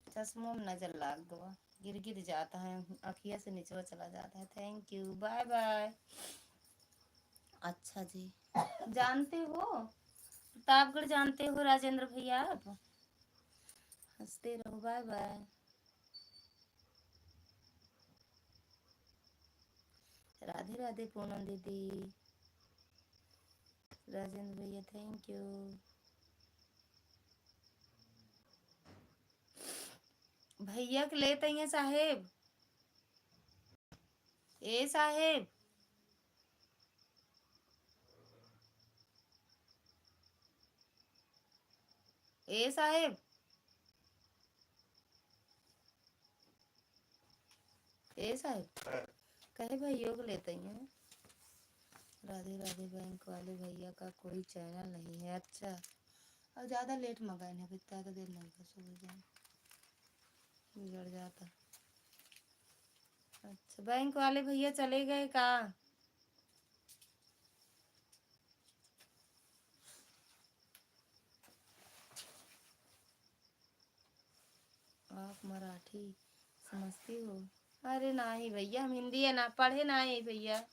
चश्मों में नजर लग गया, गिर गिर जाता है, अखिया से नीचे चला जाता है। Thank you, bye bye. अच्छा जी, जानते हो प्रतापगढ़, जानते हो राजेंद्र भैया आप? हंसते रहो, बाय बाय। राधे राधे पूनम दीदी, राजेंद्र भैया थैंक यू। भैया के लेते हैं साहेब, ए साहेब, ए साहेब, ए साहेब, कहे भैया को लेते हैं। राधे राधे बैंक वाले भैया का कोई चैनल नहीं है? अच्छा, और ज़्यादा लेट मंगाए ना, इतना तो देर नहीं, बस हो जाए, बिगड़ जाता। अच्छा, बैंक वाले भैया चले गए का? आप मराठी समझती हो? अरे नहीं भैया, हम हिंदी है ना पढ़े, ना है भैया,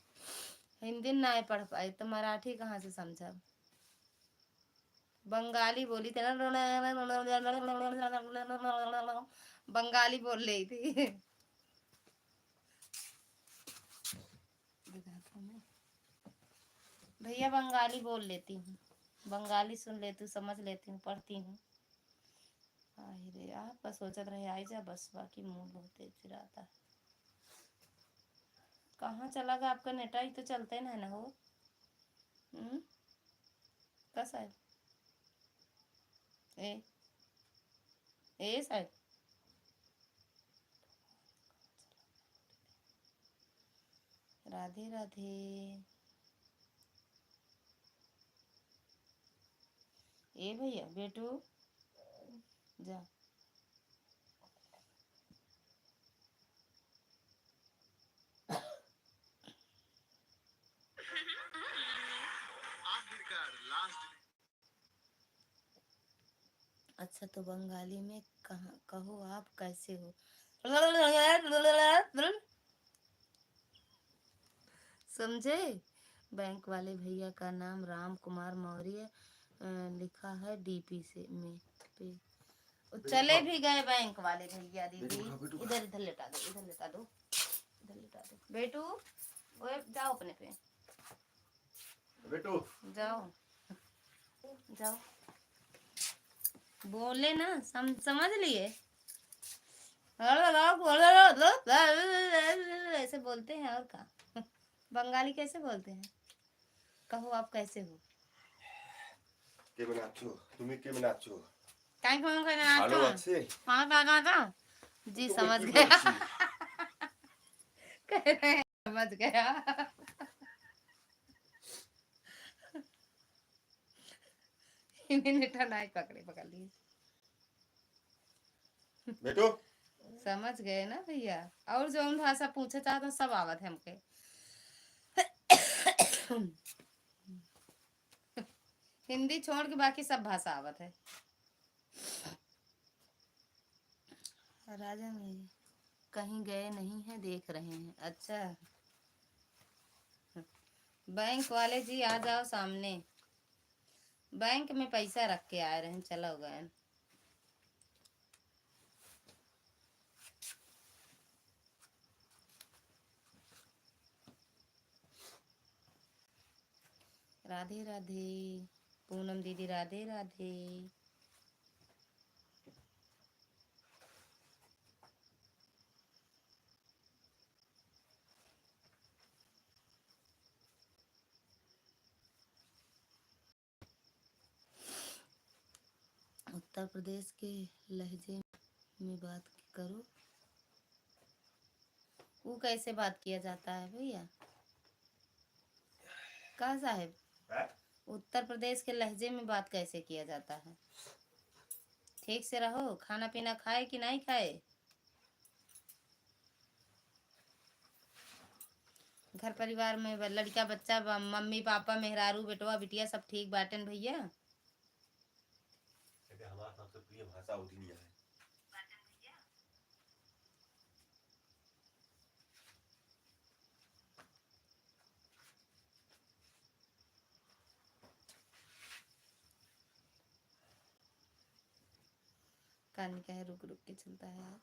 हिंदी ना पढ़ पाए तो मराठी कहाँ से समझा। बंगाली बोली थी ना, बंगाली बोल रही थी। भैया बंगाली बोल लेती हूँ, बंगाली सुन लेती हूँ, समझ लेती हूँ, पढ़ती हूँ। आई रे आप बस सोचत रहे आई जा बस, बाकी मूड बहुत तेज चिराता। कहाँ चला गया आपका नेटा? ही तो चलते ना ना हो। हम्म। कैसा है? ए ए साहब। राधे राधे। ए भैया बेटू जा। अच्छा तो बंगाली में कहाँ कहो आप कैसे हो? समझे? बैंक वाले भैया का नाम राम कुमार मौर्य लिखा है डीपी से में पे। चले भी गए बैंक वाले भैया। दीदी इधर इधर लेटा दो, इधर लेटा दो, इधर लेटा दो बेटू। ओए जाओ अपने पे बेटू जाओ, जाओ। बोले ना समझ लिए। ऐसे बोलते हैं और का। बंगाली कैसे बोलते हैं? कहो आप कैसे हो? কেমন আছো? তুমি কেমন আছো? क्या ভালো আছে? जी তোকে समझ কি गया। বলছি? कह रहे हैं समझ गया। इन्हें ठंडाई पकड़े पकड़ लिए। बेटू समझ गए ना भैया। और जो हम भाषा पूछे चाहते सब आवत है हमके। हिंदी छोड़ के बाकी सब भाषा आवत है। राजा में कहीं गए नहीं है, देख रहे हैं। अच्छा बैंक वाले जी आ जाओ सामने। बैंक में पैसा रख के आए रहे हैं, चलो गए। राधे राधे। पूनम दीदी राधे राधे। उत्तर प्रदेश के लहजे में बात करो। वो कैसे बात किया जाता है भैया? कहा साहब उत्तर प्रदेश के लहजे में बात कैसे किया जाता है? ठीक से रहो। खाना पीना खाए कि नहीं खाए? घर परिवार में लड़का बच्चा मम्मी पापा मेहरारू बेटवा बिटिया सब ठीक बाटन भैया? हमारा सबसे प्रिय भाषा उड़िया है। कहानी क्या है? रुक रुक के चलता है आज।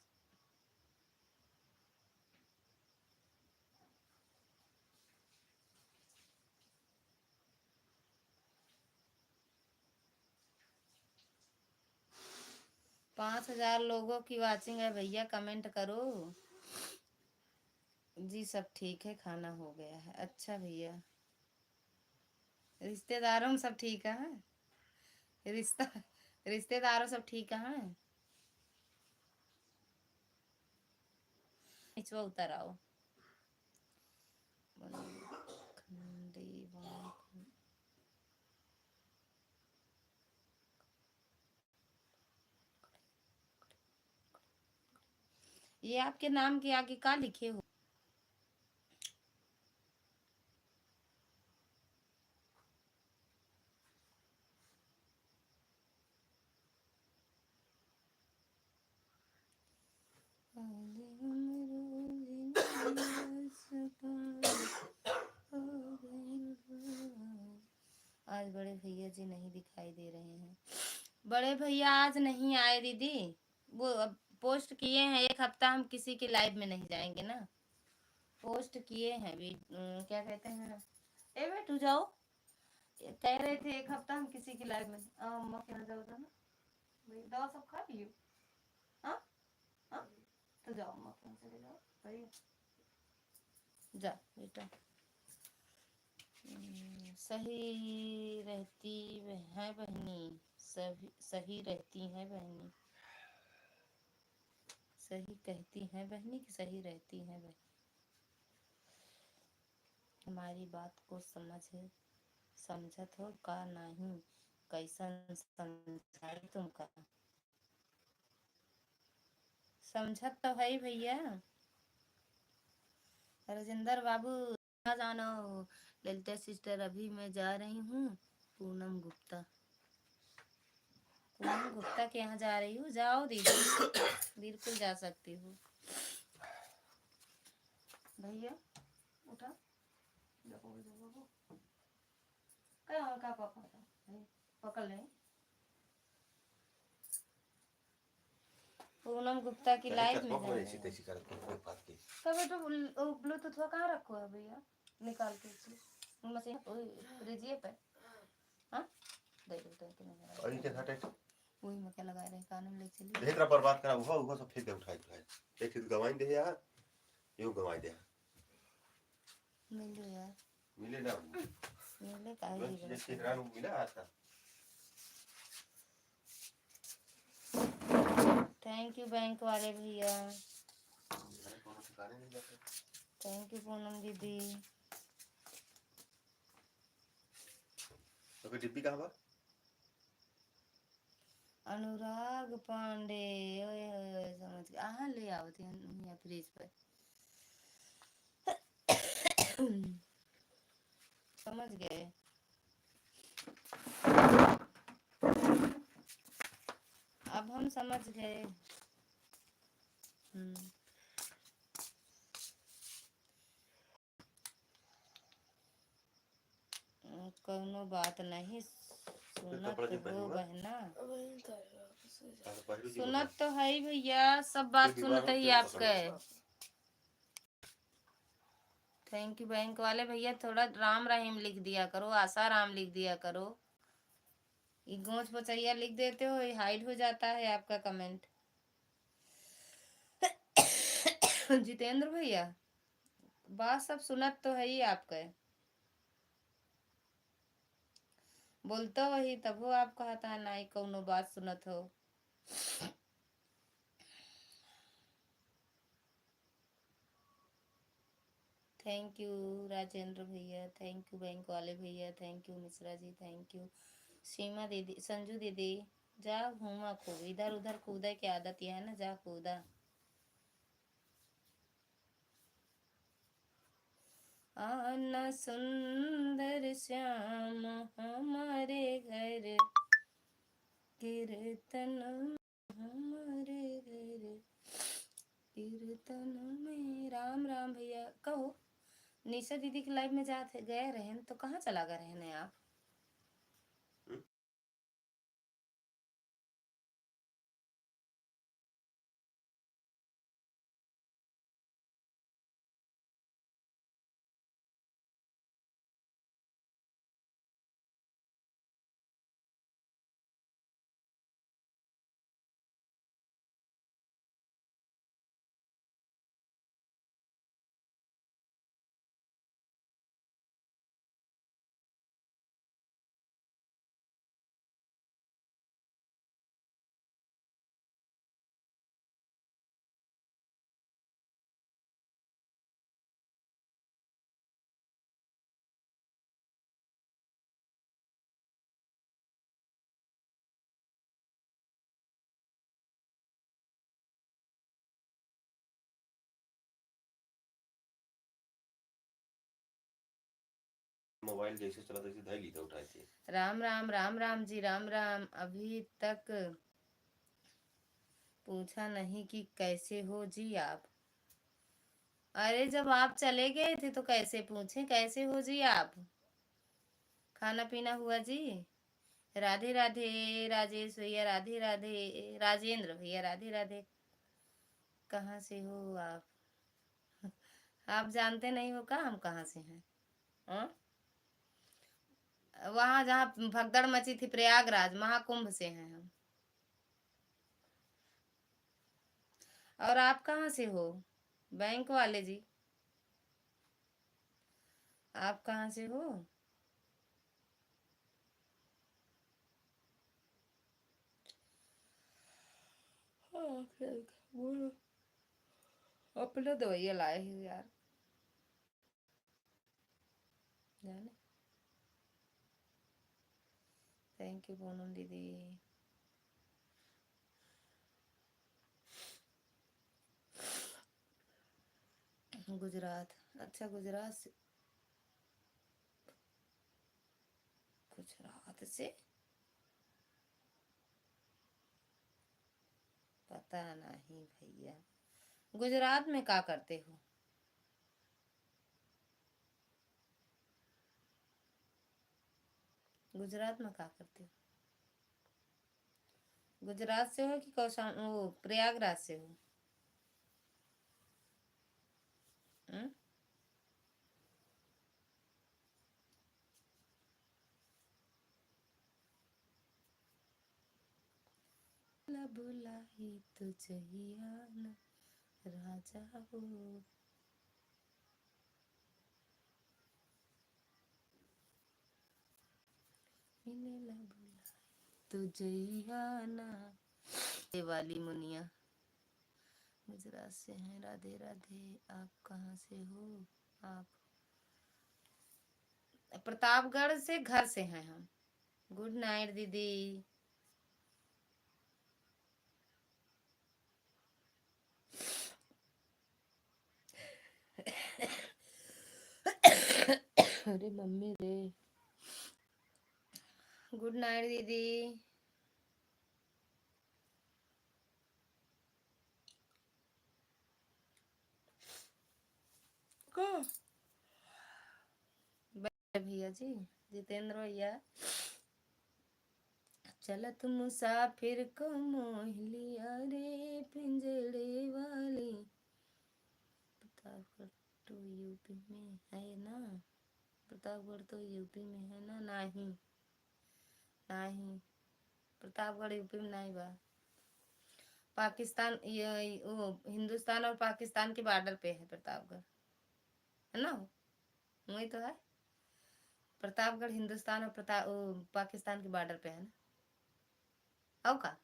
पाँच 5000 लोगों की वाचिंग है भैया, कमेंट करो। जी सब ठीक है, खाना हो गया है। अच्छा भैया रिश्तेदारों में सब ठीक है? रिश्ता रिश्तेदारों सब ठीक है? निचवा उतर आओ। ये आपके नाम के आगे का लिखे हो? आज बड़े भैया जी नहीं दिखाई दे रहे हैं। बड़े भैया आज नहीं आए दीदी। वो अब पोस्ट किए हैं, एक हफ्ता हम किसी की लाइव में नहीं जाएंगे ना। पोस्ट किए हैं भी क्या कहते हैं। ए बेटू जाओ। कह रहे थे एक हफ्ता हम किसी की लाइव में अम्मा के यहाँ जाओ था ना। दवा सब खा लियो। तो जाओ मकान चले जाओ भाई, जा बेटा। सही रहती है बहनी, सही रहती है बहनी, सही कहती है बहनी कि सही रहती है बहनी। हमारी बात को समझत हो का नहीं, कैसन समझाई तुमका। समझत तो है भैया। राजेंद्र बाबू कहाँ जाना हो? ललिता सिस्टर अभी मैं जा रही हूँ पूनम गुप्ता के यहाँ जा रही हूँ। जाओ दीदी, बिल्कुल जा सकती हूँ। भैया उठा, क्या पकड़ ले। पूनम गुप्ता की लाइव में जा रहे हैं। कब बेटा ब्लूटूथ कहाँ रखो है भैया? निकाल के मशीन रिजिए पे। हाँ दे दो और ये हटे वही में क्या लगा रहे कान में ले चली ढेर बर्बाद करा वो सब फेंक दे उठाई एक गवाई दे यार, यो गवाई दे मिलो यार, मिले ना मिले काहे ये चेहरा नु मिला आता। थैंक यू बैंक वाले भैया, थैंक यू पूनम दीदी। तो डिब्बी कहाँ बा? अनुराग पांडे ओए होए समझ गया। हाँ ले आवती यहाँ फ्रिज पर। समझ गए। अब हम समझ गए। कोनो बात नहीं, सुनत हो बहना, सुनत तो है भैया, सब बात सुनत है आपका। थैंक यू बैंक वाले भैया, थोड़ा राम रहीम लिख दिया करो, आशा राम लिख दिया करो। ये गोंच पचैया लिख देते हो, ये हाइड हो जाता है आपका कमेंट। जितेंद्र भैया बात सब सुनत तो है ही आपका, बोलता वही तब हो आप कहता है ना कोनो बात सुनत हो। थैंक यू राजेंद्र भैया, थैंक यू बैंक वाले भैया, thank you Mishra ji, thank you Seema दीदी, संजू दीदी। जा घूमा खूब, इधर उधर कूदा की आदत यह है ना, जा कूदा। आना सुंदर श्याम हमारे घर, कीर्तन हमारे घर, कीर्तन में। राम राम भैया कहो। निशा दीदी की लाइफ में जाते गए रहन तो कहाँ चला गए रहने आप? मोबाइल जैसे चला तैसे धैल ली था उठाई थी। राम राम राम राम जी, राम राम। अभी तक पूछा नहीं कि कैसे हो जी आप। अरे जब आप चले गए थे तो कैसे पूछे कैसे हो जी आप? खाना पीना हुआ जी? राधे राधे राजेश भैया, राधे राधे राजेंद्र भैया, राधे राधे। कहाँ से हो आप? आप जानते नहीं हो का हम कहाँ से हैं? वहां जहाँ भगदड़ मची थी प्रयागराज महाकुंभ से हैं हम। और आप कहाँ से हो बैंक वाले जी? आप कहाँ से हो? हाँ, बोलो। अपना दवाइयाँ लाए हैं यार, जाने। थैंक यू पूनम दीदी। गुजरात, अच्छा गुजरात से। गुजरात से पता नहीं भैया, गुजरात में क्या करते हो? गुजरात में क्या करते हो? गुजरात से हो कि कौशाम वो प्रयागराज से हो? हम्म? बुलाई तुझिया न राजा हो। मिलेला बुलाई तुझिया न। ये वाली मुनिया गुजरात से हैं। राधे राधे। आप कहाँ से हो? आप प्रतापगढ़ से, घर से हैं हम। गुड नाइट दीदी। अरे मम्मी रे। गुड नाइट दीदी। को भैया जी, जितेंद्र भैया। चलत मुसाफिर को मोह लिया रे पिंजड़े वाली। प्रतापगढ़ तो यूपी में है ना? प्रतापगढ़ तो यूपी में है ना? नहीं नहीं, प्रतापगढ़ यूपी में नहीं बा। पाकिस्तान, ये वो हिंदुस्तान और पाकिस्तान के बॉर्डर पे है प्रतापगढ़, है ना? वही तो है प्रतापगढ़, हिंदुस्तान और पाकिस्तान के बॉर्डर पे है ना? आओ का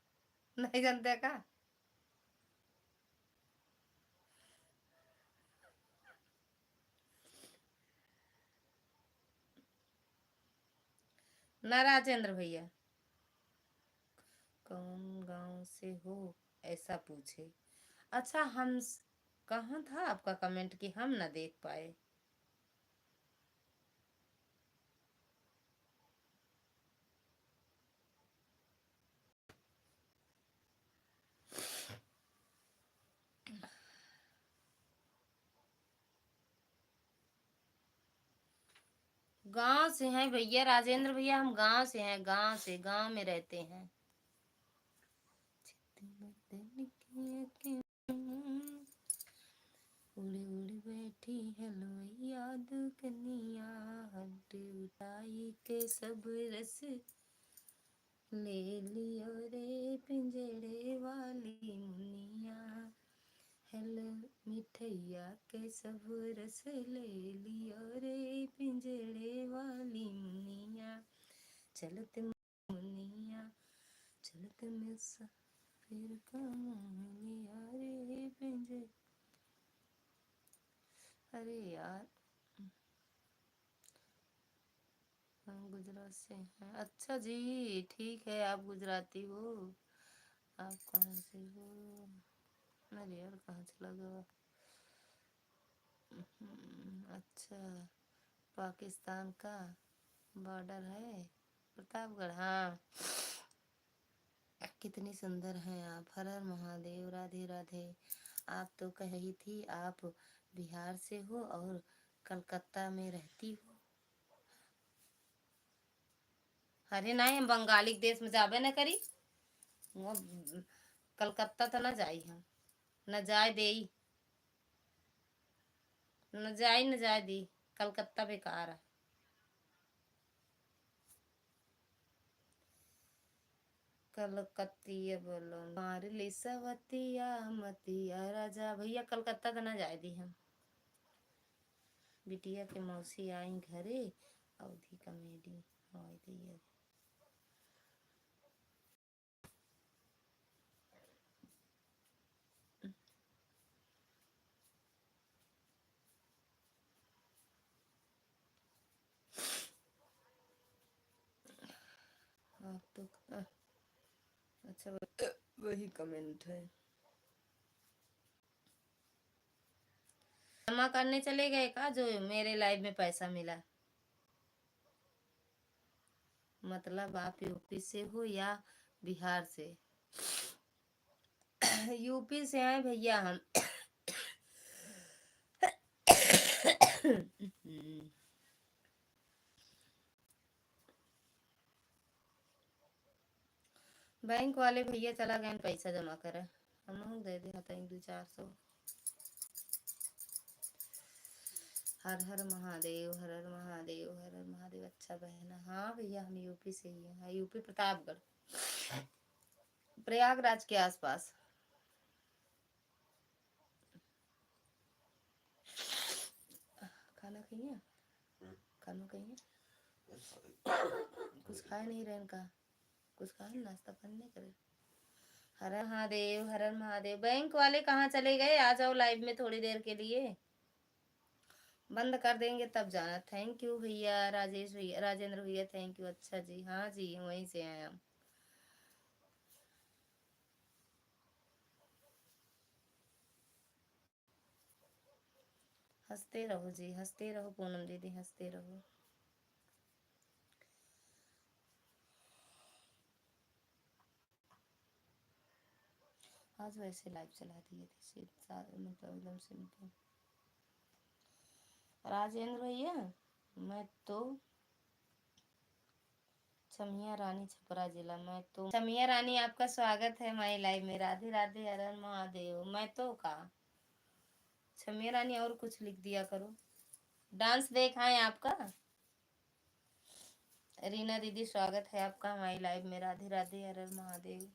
नहीं जानते का? ना राजेंद्र भैया, कौन गांव से हो ऐसा पूछे? अच्छा, कहाँ था आपका कमेंट कि हम ना देख पाए? गांव से हैं भैया, राजेंद्र भैया, हम गांव से हैं, गांव से, गांव में रहते हैं। उड़ी उड़ी बैठी हलवैया दुकनिया, हड्डी उठाई के सब रस ले लियो रे पिंजड़े वाली मुनिया। हेलो मिठैया के सब रस ले लियो रे पिंजड़े वाली मुनिया। चलत मुनिया चलत में फिर का मोह लिया रे पिंजड़े। अरे यार, हम गुजरात से हैं। अच्छा जी, ठीक है, आप गुजराती हो। आप कहाँ से हो? अरे यार, कहाँ चला गया? अच्छा, पाकिस्तान का बॉर्डर है प्रतापगढ़। हाँ, कितनी सुंदर हैं आप। हर हर महादेव। राधे राधे। आप तो कह ही थी आप बिहार से हो और कलकत्ता में रहती हो। अरे नहीं, हम बंगाली देश में जाबे न करी। वो कलकत्ता तो न जाई, हम न जाए दे, न जाए न जाए दी। कलकत्ता बेकार है। कलकत्तिया बोलो मार ली सवतिया मतिया राजा भैया कलकत्ता तो ना जाए दी हम बिटिया के मौसी आई घरे अवधि कॉमेडी आई दी आप तो अच्छा वही कमेंट है जमा करने चले गए का जो मेरे लाइव में पैसा मिला मतलब आप यूपी से हो या बिहार से यूपी से आए भैया हम बैंक वाले भैया चला गए पैसा जमा करे हम दे दे 200-400 हर हर महादेव हर हर महादेव हर हर महादेव अच्छा बहना हाँ भैया हम यूपी से ही हैं यूपी प्रतापगढ़ प्रयागराज के आसपास खाना खाइए खाना खाइए कुछ खाए नहीं रहे का कुछ खाए नाश्ता पानी नहीं करे हर हर महादेव हर हर महादेव बैंक वाले कहाँ चले गए आ जाओ लाइव में थोड़ी देर के लिए बंद कर देंगे तब जाना थैंक यू भैया राजेश भैया राजेंद्र भैया थैंक यू अच्छा जी हाँ जी वहीं से आए हम हंसते रहो जी हंसते रहो पूनम दीदी हंसते रहो आज वैसे लाइव चला दिए थे मतलब एकदम सिंपल राजेंद्र भैया मैं तो छमिया रानी छपरा जिला मैं तो छमिया रानी आपका स्वागत है माई लाइव में राधे राधे हर हर महादेव मैं तो का छमिया रानी और कुछ लिख दिया करो डांस देखाएं आपका रीना दीदी स्वागत है आपका हमारी लाइव में राधे राधे हर हर महादेव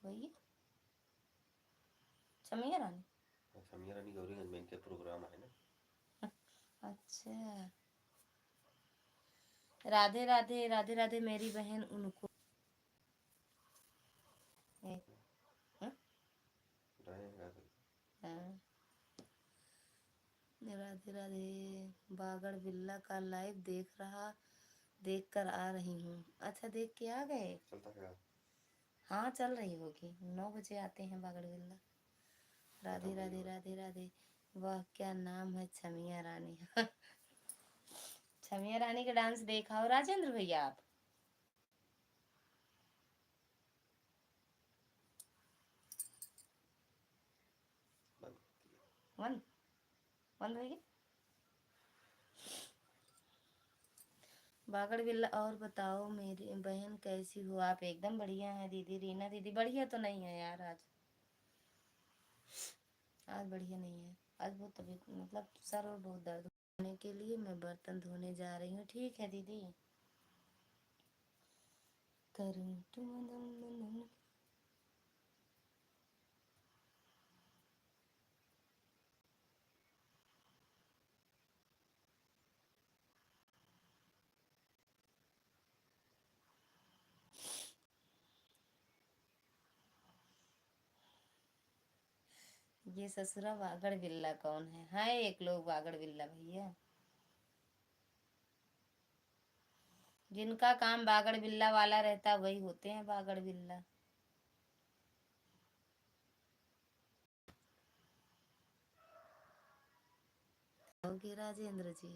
भैया छमिया रानी गौरीगंज में इनके प्रोग्राम है ना अच्छा राधे राधे राधे राधे मेरी बहन उनको राधे राधे बागड़ बिल्ला का लाइव देख कर आ रही हूँ अच्छा देख के आ गए हाँ चल रही होगी 9 बजे आते हैं बागड़ बिल्ला राधे राधे राधे राधे वाह क्या नाम है छमिया रानी छमिया रानी का डांस देखा हो राजेंद्र भैया आप बंद बंद हो गया बागड़ बिल्ला और बताओ मेरी बहन कैसी हो आप एकदम बढ़िया है दीदी रीना दीदी बढ़िया तो नहीं है यार आज बढ़िया नहीं है आज बहुत तबीयत मतलब सर और बहुत दर्द होने के लिए मैं बर्तन धोने जा रही हूँ ठीक है दीदी करूँ तुम ये ससुरा बागड़ बिल्ला कौन है एक लोग बागड़ बिल्ला भैया जिनका काम बागड़ बिल्ला वाला रहता वही होते हैं बागड़ बिल्ला ओके राजेंद्र जी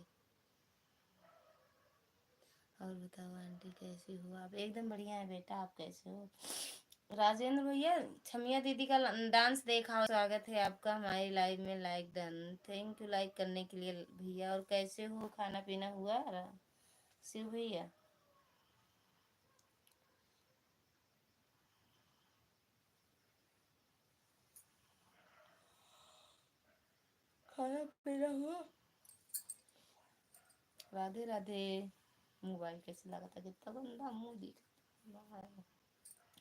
और बताओ आंटी कैसी हो आप एकदम बढ़िया है बेटा आप कैसे हो राजेंद्र भैया छमिया दीदी का डांस देखा स्वागत है आपका हमारी लाइव में like done thank you like करने के लिए भैया और कैसे हो खाना पीना हुआ शिव भैया खाना पीना हुआ राधे राधे। मोबाइल कैसे लगा था, कितना गंदा मुंह दिख रहा है।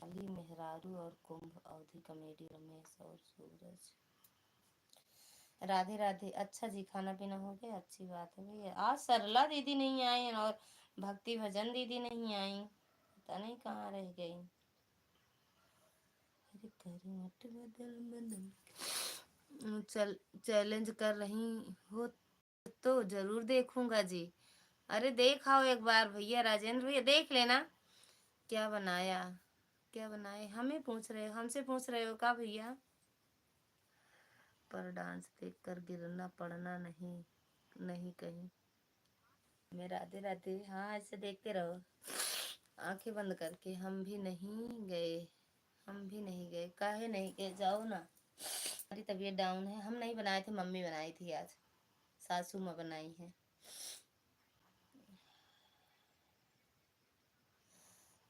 अली मेहरारू और कुंभ अवधि कॉमेडी, रमेश और सूरज। राधे राधे। अच्छा जी, खाना पीना हो गया, अच्छी बात है भैया। आज सरला दीदी नहीं आई और भक्ति भजन दीदी नहीं आई, पता नहीं कहाँ रह गई। अरे करी मत बदल बदल। चल चैलेंज कर रही हो तो जरूर देखूंगा जी। अरे देख आओ एक बार भैया, राजेंद्र भैया देख लेना। क्या बनाया, क्या बनाए, हमें पूछ रहे हो, हमसे पूछ रहे हो का भैया। पर डांस देखकर गिरना पड़ना नहीं, नहीं कहीं। मैं राधे राधे। हाँ ऐसे देखते रहो आंखें बंद करके। हम भी नहीं गए, हम भी नहीं गए। काहे नहीं गए, जाओ ना। हमारी तबीयत डाउन है, हम नहीं बनाए थे, मम्मी बनाई थी आज, सासू माँ बनाई है।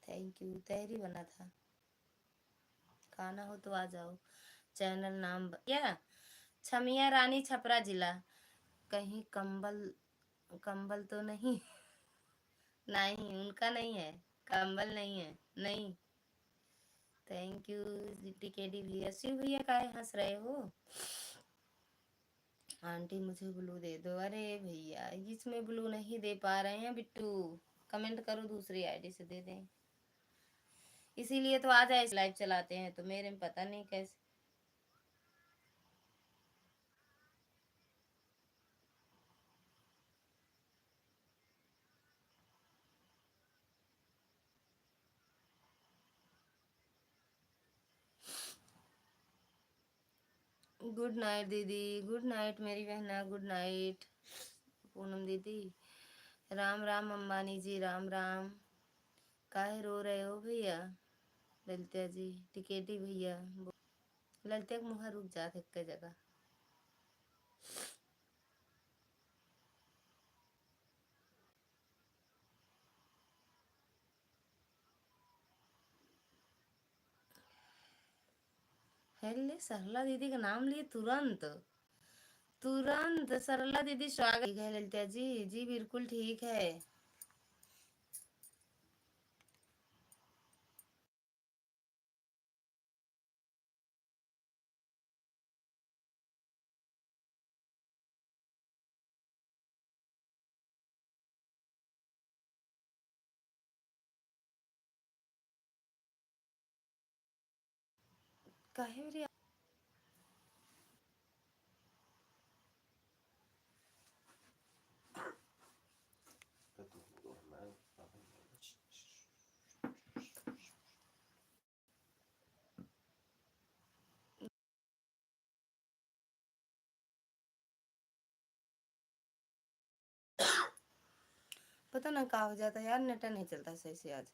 Thank you. तहरी बना था। खाना हो तो आ जाओ। चैनल नाम क्या, छमिया रानी, छपरा जिला। कहीं कंबल, कंबल तो नहीं। नहीं उनका नहीं है, कंबल नहीं है, नहीं। थैंक यू टीकेडी भैया। शिव भैया काहे हंस रहे हो। आंटी मुझे ब्लू दे दो। अरे भैया इसमें ब्लू नहीं दे पा रहे हैं बिट्टू, कमेंट करो दूसरी आईडी से दे दें। इसीलिए तो आ जाए, लाइव चलाते हैं तो मेरे में पता नहीं कैसे। गुड नाइट दीदी, गुड नाइट मेरी बहना, गुड नाइट पूनम दीदी। राम राम अंबानी जी, राम राम। काहे रो रहे हो भैया। ललिता जी, टिकेटी भैया। ललिता के मुँह रुक जात एक जगह। हेले सरला दीदी का नाम लिए तुरंत, तुरंत सरला दीदी स्वागत है। ललिता जी, जी बिल्कुल ठीक है। काहे मेरी पता ना क्या हो जाता यार, नेट नहीं चलता सही से आज।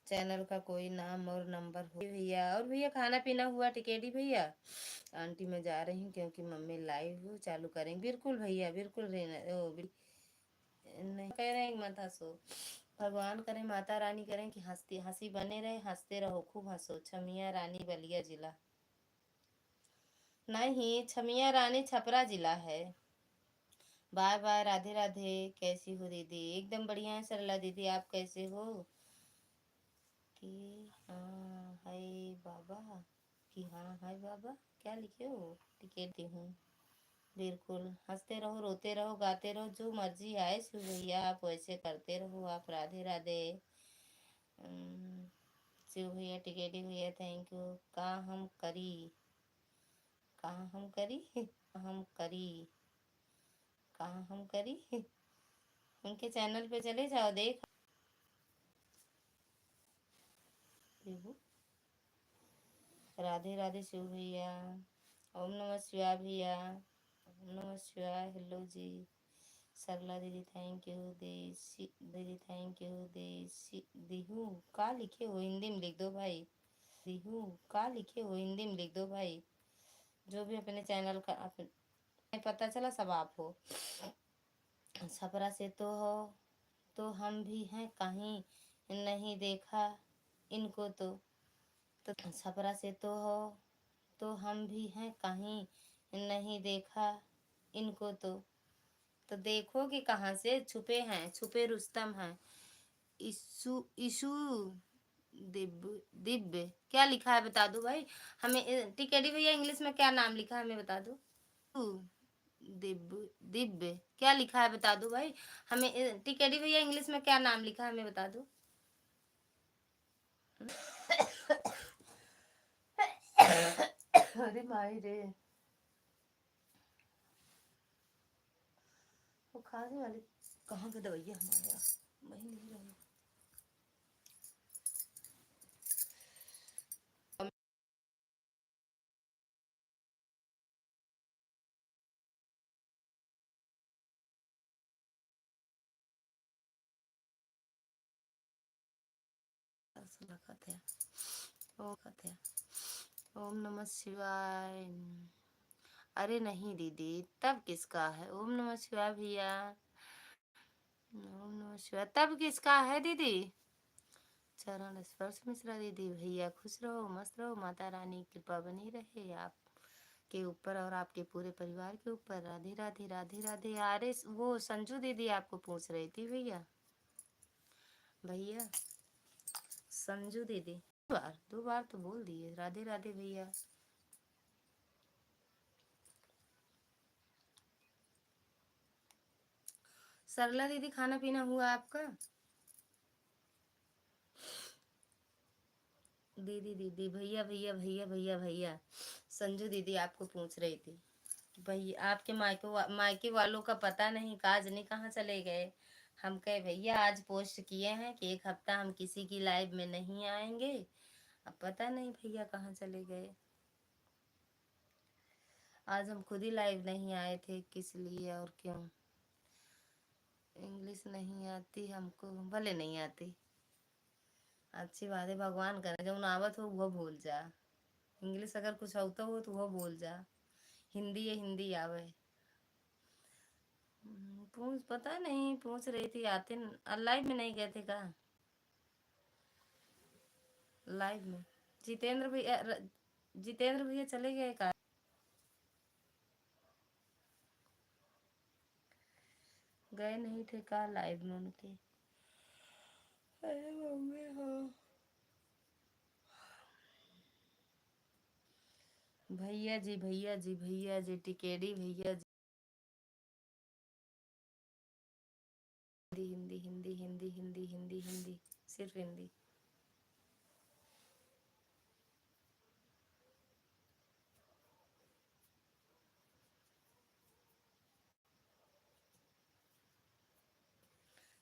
चैनल का कोई नाम और नंबर हो भैया। और भैया खाना पीना हुआ टिकेटी भैया। आंटी मैं जा रही हूँ क्योंकि मम्मी लाइव चालू करेंगे। बिल्कुल भैया बिल्कुल रहना नहीं कह रहे हैं मत हंसो। भगवान करे, माता रानी करें कि हंसती हंसी बने रहे, हंसते रहो, खूब हंसो। छमिया रानी बलिया जिला नहीं, छमिया रानी छपरा जिला है। Bye bye, Radhe Radhe. कैसी हो दीदी, एकदम बढ़िया है सरला दीदी, आप कैसे हो। कि हाँ हाय बाबा, कि हाँ हाय बाबा, क्या लिखे हो। टिकट हूँ। बिल्कुल हंसते रहो, रोते रहो, गाते रहो, जो मर्जी आए शिव भैया आप वैसे करते रहो आप। राधे राधे। शिव भैया टिकेटी भैया थैंक यू। कहाँ हम करी, कहाँ हम करी, हम करी, कहाँ हम करी। उनके चैनल पे चले जाओ, देख देखो। राधे राधे शिव भैया। ओम नमः शिवाय भैया, ओम नमः शिवाय। हेलो जी। सरला दीदी थैंक यू। देसी दीदी थैंक यू। देसी दिहू का लिखे हो हिंदी में लिख दो भाई। दिहू का लिखे हो हिंदी में लिख दो भाई। जो भी अपने चैनल का पता चला सब आप हो। छपरा से तो हो, तो हम भी हैं कहीं नहीं देखा इनको तो छपरा से तो हो, तो हम भी हैं कहीं नहीं देखा इनको तो देखो कि कहाँ से छुपे हैं, छुपे रुस्तम हैं। इशू इशू दिव्य दिव्य क्या लिखा है बता दो भाई हमें। टिकेडी भैया इंग्लिश में क्या नाम लिखा है हमें बता दो। दिव्य दिव्य क्या लिखा है बता दो भाई हमें। टिकेडी भैया इंग्लिश में क्या नाम लिखा है हमें बता दो। अरे माई रे, वो खांसी वाली कहाँ पे दवाइयाँ हमारे यहाँ वही नहीं रही। रखत है ओ खत है। ओम नमः शिवाय। अरे नहीं दीदी, तब किसका है ओम नमः शिवाय भैया। ओम नमः शिवाय तब किसका है दीदी। चरण स्पर्श मिश्रा दीदी भैया खुश रहो मस्त रहो, माता रानी की कृपा बनी रहे आप के ऊपर और आपके पूरे परिवार के ऊपर। राधे राधे राधे राधे। अरे वो संजू दीदी आपको पूछ रही थी भैया। भैया संजू दीदी दो बार तो बोल दिए राधे राधे भैया। सरला दीदी खाना पीना हुआ आपका। दीदी दीदी भैया भैया भैया भैया भैया संजू दीदी आपको पूछ रही थी। भैया आपके मायके वालों का पता नहीं काज नहीं कहाँ चले गए। हम कहे भैया आज पोस्ट किए हैं कि एक हफ्ता हम किसी की लाइव में नहीं आएंगे। अब पता नहीं भैया कहाँ चले गए। आज हम खुद ही लाइव नहीं आए थे किस लिए और क्यों। इंग्लिश नहीं आती हमको, भले नहीं आती अच्छी बात है, भगवान करे जो आवत हो वो भूल जा। इंग्लिश अगर कुछ होता हो तो वो भूल जा। हिंदी है हिंदी आवे। पूछ पता नहीं पूछ रही थी आते लाइव में नहीं गए थे का। लाइव में जितेंद्र भैया चले गए का। गए नहीं थे का लाइव में उनके। अरे मम्मी हाँ। भैया जी भैया जी भैया जी टिकेडी भैया जी। हिंदी हिंदी हिंदी हिंदी हिंदी हिंदी सिर्फ हिंदी।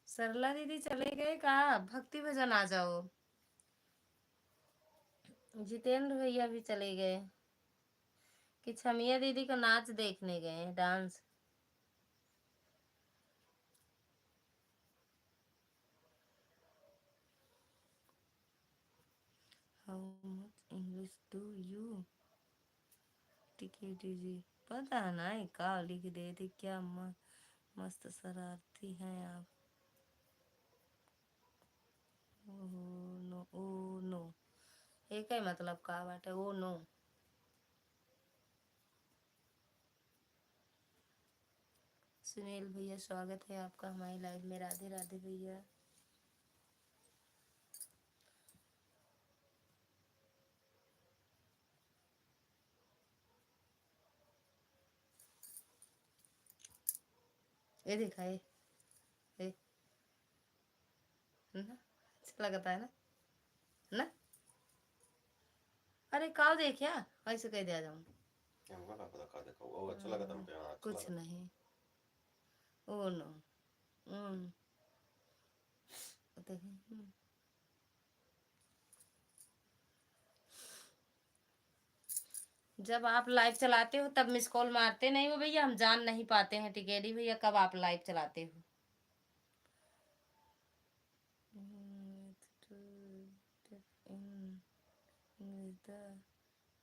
सरला दीदी चले गए कहा, भक्ति भजन आ जाओ। जितेंद्र भैया भी चले गए कि छमिया दीदी का नाच देखने गए dance. How much English do you टिकेटी जी। पता नहीं का लिख दे थी क्या मस्त शरारती हैं आप। ओहो नो ओ नो एक ही मतलब का बात है ओ नो। सुनील भैया स्वागत है आपका हमारी लाइव में। राधे राधे भैया। ये देखा ये ना अच्छा लगता है ना। अरे काव देखिया ऐसे कह दिया जाऊं। हमको क्या पता का देखो वो अच्छा लगा तुमको, हाँ अच्छा कुछ लगा। नहीं ओ नो। देखिए जब आप लाइव चलाते हो तब मिस कॉल मारते नहीं हो भैया, हम जान नहीं पाते हैं टिकेडी भैया कब आप लाइव चलाते हो।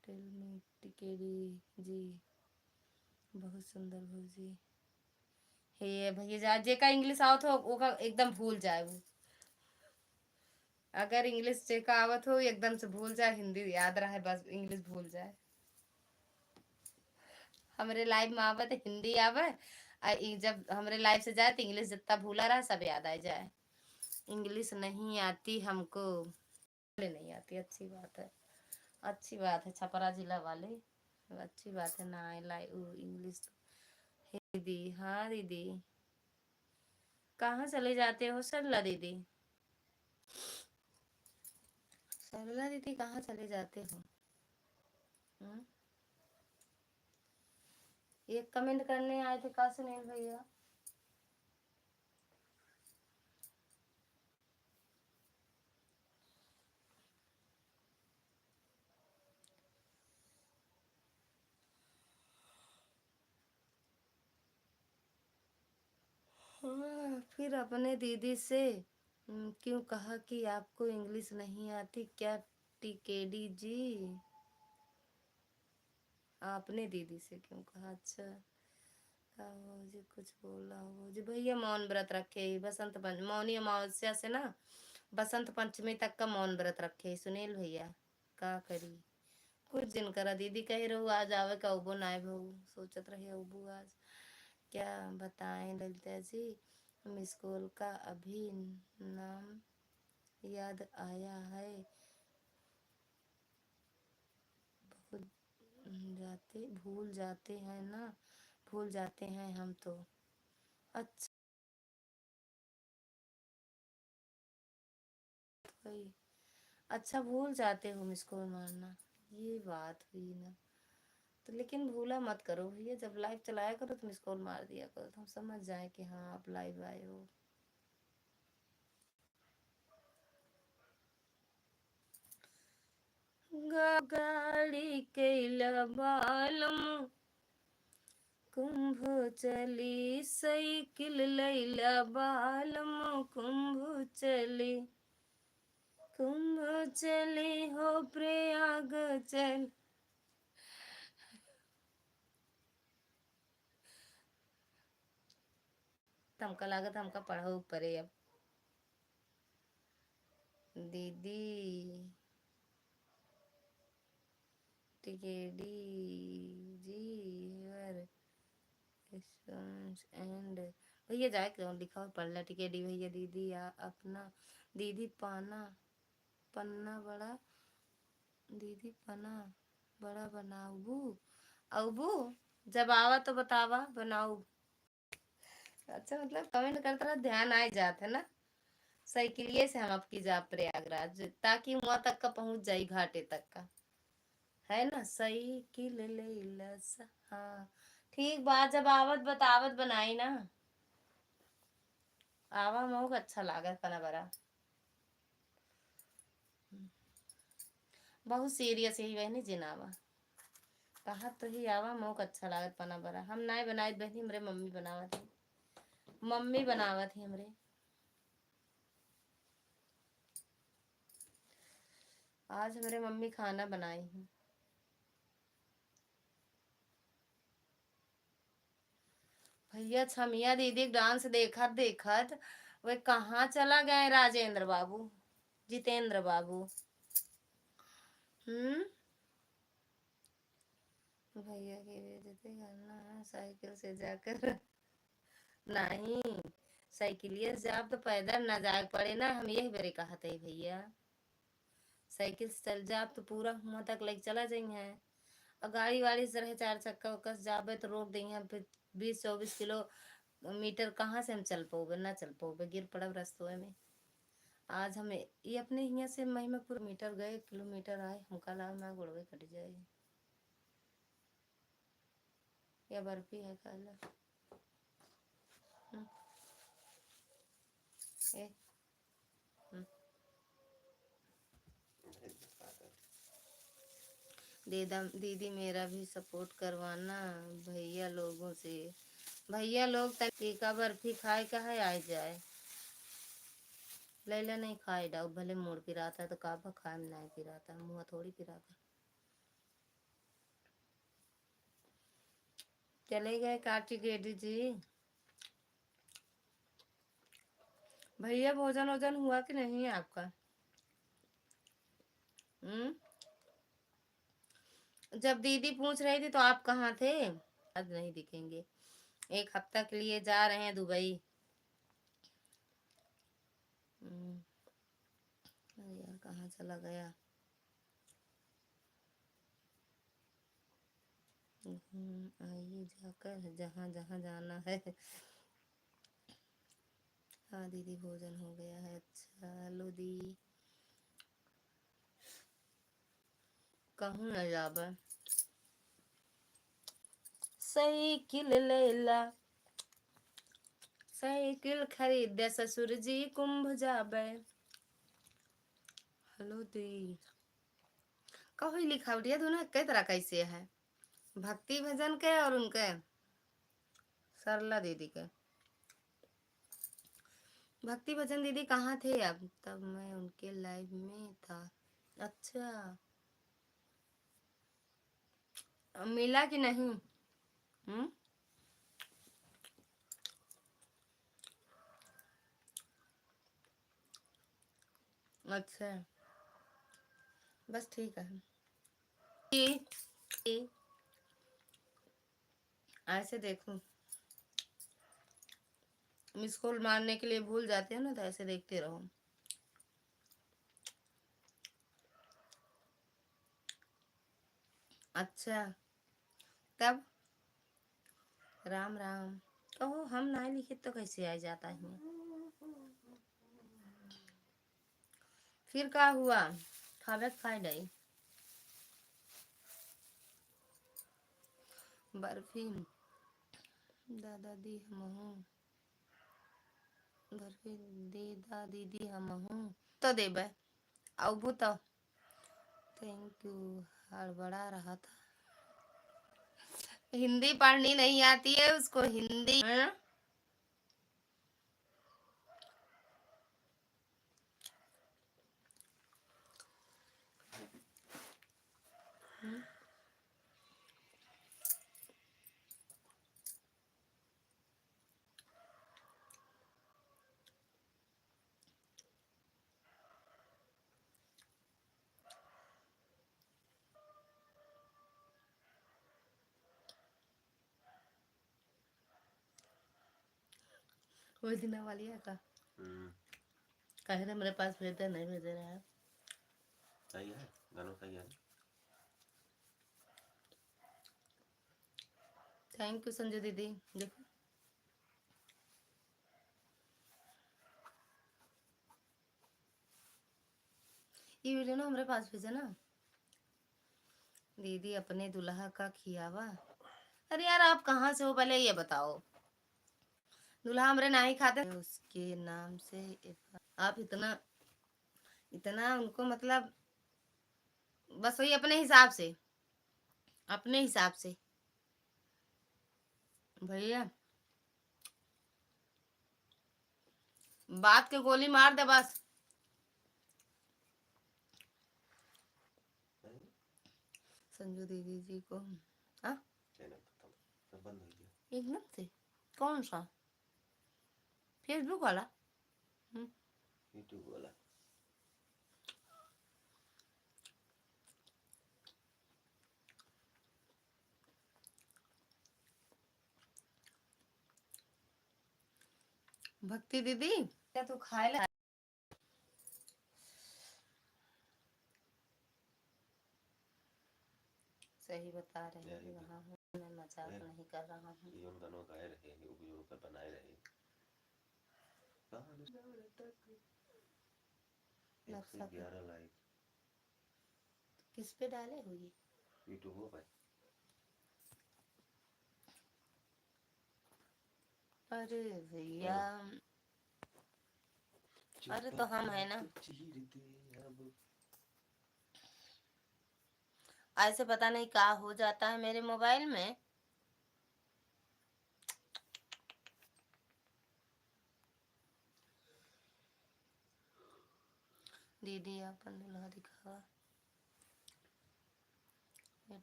टेल मी टिकेडी जी बहुत सुंदर भौजी। हे भैया जा जेका इंग्लिश आवत हो ओका एकदम भूल जाए वो। अगर इंग्लिश जेका आवत हो एकदम से भूल जाए, हिंदी याद रहे बस इंग्लिश भूल जाए। हमरे लाइफ में आवत हिंदी आवे, जब हमरे लाइफ से जाए तो इंग्लिश जितना भूला रहा सब याद आ जाए। इंग्लिश नहीं आती हमको, नहीं आती, अच्छी बात है, अच्छी बात है छपरा जिला वाले, अच्छी बात है ना लाई इंग्लिश। दीदी हाँ दीदी, कहाँ चले जाते हो सरला दीदी? सरला दीदी कहाँ चले जाते हो? हुँ? एक कमेंट करने आए थे का सुनील भैया? हाँ, फिर अपने दीदी से क्यों कहा कि आपको इंग्लिश नहीं आती क्या टीकेडी जी? आपने दीदी से क्यों कहा? अच्छा, वो जी कुछ बोला हो जी भैया, मौन व्रत रखे ही बसंत पंचमी, मौनी अमावस्या से ना बसंत पंचमी तक का मौन व्रत रखे ही सुनील भैया, का करी कुछ दिन करा। दीदी कह रहू आज आवे का उबो नाय बहू, सोचत रहे उबू आज क्या बताएं ललिता जी, मिस कॉल का अभी नाम याद आया है, भूल जाते हैं ना, भूल जाते हैं हम तो। अच्छा भाई, अच्छा भूल जाते हो मिस कॉल मारना, ये बात हुई ना। तो लेकिन भूला मत करो भैया, जब लाइव चलाया करो तो मिस कॉल मार दिया करो, तो हम समझ जाए कि हाँ आप लाइव आए हो। गाड़ी कैला बालम कुंभ चली, साइकिल लैला बालम कुंभ चली, कुंभ चली हो प्रयाग चल। हमका लागत हमका पढ़ो परे अब। दीदी टिकेडी जी यूर एंड भैया जाए क्यों लिखा और पढ़ ला टिकेडी भैया। दीदी अपना दीदी पाना पन्ना बड़ा, दीदी पना बड़ा बनाऊ अबू, जब आवा तो बतावा बनाऊ। अच्छा मतलब कमेंट करता रहा, ध्यान आ जात है ना। साइकिलिए से हम आपकी जा प्रयागराज, ताकि वहां तक का पहुंच जाई घाटे तक का, है ना। साइकिल ले लस, हाँ ठीक बात, जब आवत बतावत बनाई ना, आवा मऊ अच्छा लागत पना बरा, बहुत सीरियस ही बहनी जिनावा, कहा तो ही आवा मऊ अच्छा लागत पना बरा। हम नाय बनाई बहनी, हमरे मम्मी बनावत थी, मम्मी बनावत थी हमरे। आज हमारे मम्मी खाना बनाई है। भैया छमिया दीदी डांस देखत देखत वे कहाँ चला गए राजेंद्र बाबू, जितेंद्र बाबू। हम्म, भैया की बेइज्जती करना है साइकिल से जाकर? नहीं, साइकिलिए से आप तो पैदल ना जाए पड़े ना, हम यही बेरे कहा थे भैया, साइकिल से चल जा आप तो पूरा वहां तक लेके चला जाएंगे। और गाड़ी वाड़ी से रहे चार चक्का कस जाबे तो रोक देंगे, फिर 20-24 किलोमीटर कहाँ से हम चल पाओगे, ना चल पाओगे, गिर पड़ब रस्तों में। आज हमें ये अपने यहाँ से महिमापुर मीटर गए, किलोमीटर आए, हमका लगा मैं गुड़वे कट जाए। या बर्फी है कल ए दीदी मेरा भी सपोर्ट करवाना भैया लोगों से, भैया लोग तीखा बर्फी खाए का है आ जाए। लैला नहीं खाए डाउ भले मोड़ पिराता तो काबा खाए में नहीं पिराता, मुँह थोड़ी पिराता। चले गए कार्तिक रेड्डी जी। भैया भोजन वोजन हुआ कि नहीं आपका? हम्म। जब दीदी पूछ रही थी तो आप कहाँ थे? आज नहीं दिखेंगे, एक हफ्ता के लिए जा रहे हैं दुबई। अरे यार कहाँ चला गया? आइए जाकर जहाँ जहाँ जाना है। हाँ दीदी भोजन हो गया है। अच्छा लो दी, कहूँ न जाबे। साइकिल लेला, साइकिल खरीद दे ससुर जी कुंभ जाबे। हेलो दी, कहो लिखा उठिया दोनों कई तरह कैसे है, भक्ति भजन के और उनके सरला दीदी के। भक्ति भजन दीदी कहाँ थे अब? तब मैं उनके लाइव में था। अच्छा मिला कि नहीं? हम्म। अच्छा बस ठीक है। ऐसे देखो, मिस कॉल मारने के लिए भूल जाते हो ना, तो ऐसे देखते रहो। अच्छा तब राम राम कहो, हम ना लिखे तो कैसे आ जाता है? फिर क्या हुआ? खावे खाई नहीं बर्फी दादा दी हम बर्फी दीदा दीदी हम तो देबे अब तो। Thank you. हड़बड़ा रहा था, हिंदी पढ़नी नहीं आती है उसको, हिंदी है? कोई दिन वाली है का? कहे थे मेरे पास भेज दे, नहीं भेज रहा है। सही है, गानों सही है। थैंक यू संजू दीदी। देखो ये वीडियो ना हमारे पास भेजा ना, दीदी अपने दुल्हा का खियावा। अरे यार आप कहाँ से हो पहले ये बताओ? दुल्हा हमरे ना ही खाते उसके नाम से। आप इतना इतना उनको मतलब, बस वही अपने हिसाब से, अपने हिसाब से भैया बात के गोली मार दे बस। संजू दीदी जी को हाँ चैनल खत्म, सब बंद हो गया एकदम से। कौन सा? फेसबुक वाला? यूट्यूब वाला। भक्ति दीदी क्या तू खाए ला? सही बता रहे हैं, वहाँ हूँ मैं, मजाक नहीं कर रहा हूँ। ये उन गानों गाए रहे, उपयोग पर बनाए रहे। नक्शा पे 111 लाइक किस पे डाले हुई? यूट्यूब पे। अरे भैया अरे तो हम है ना, ऐसे पता नहीं क्या हो जाता है मेरे मोबाइल में। दीदी अपन दुल्हा दिखावा,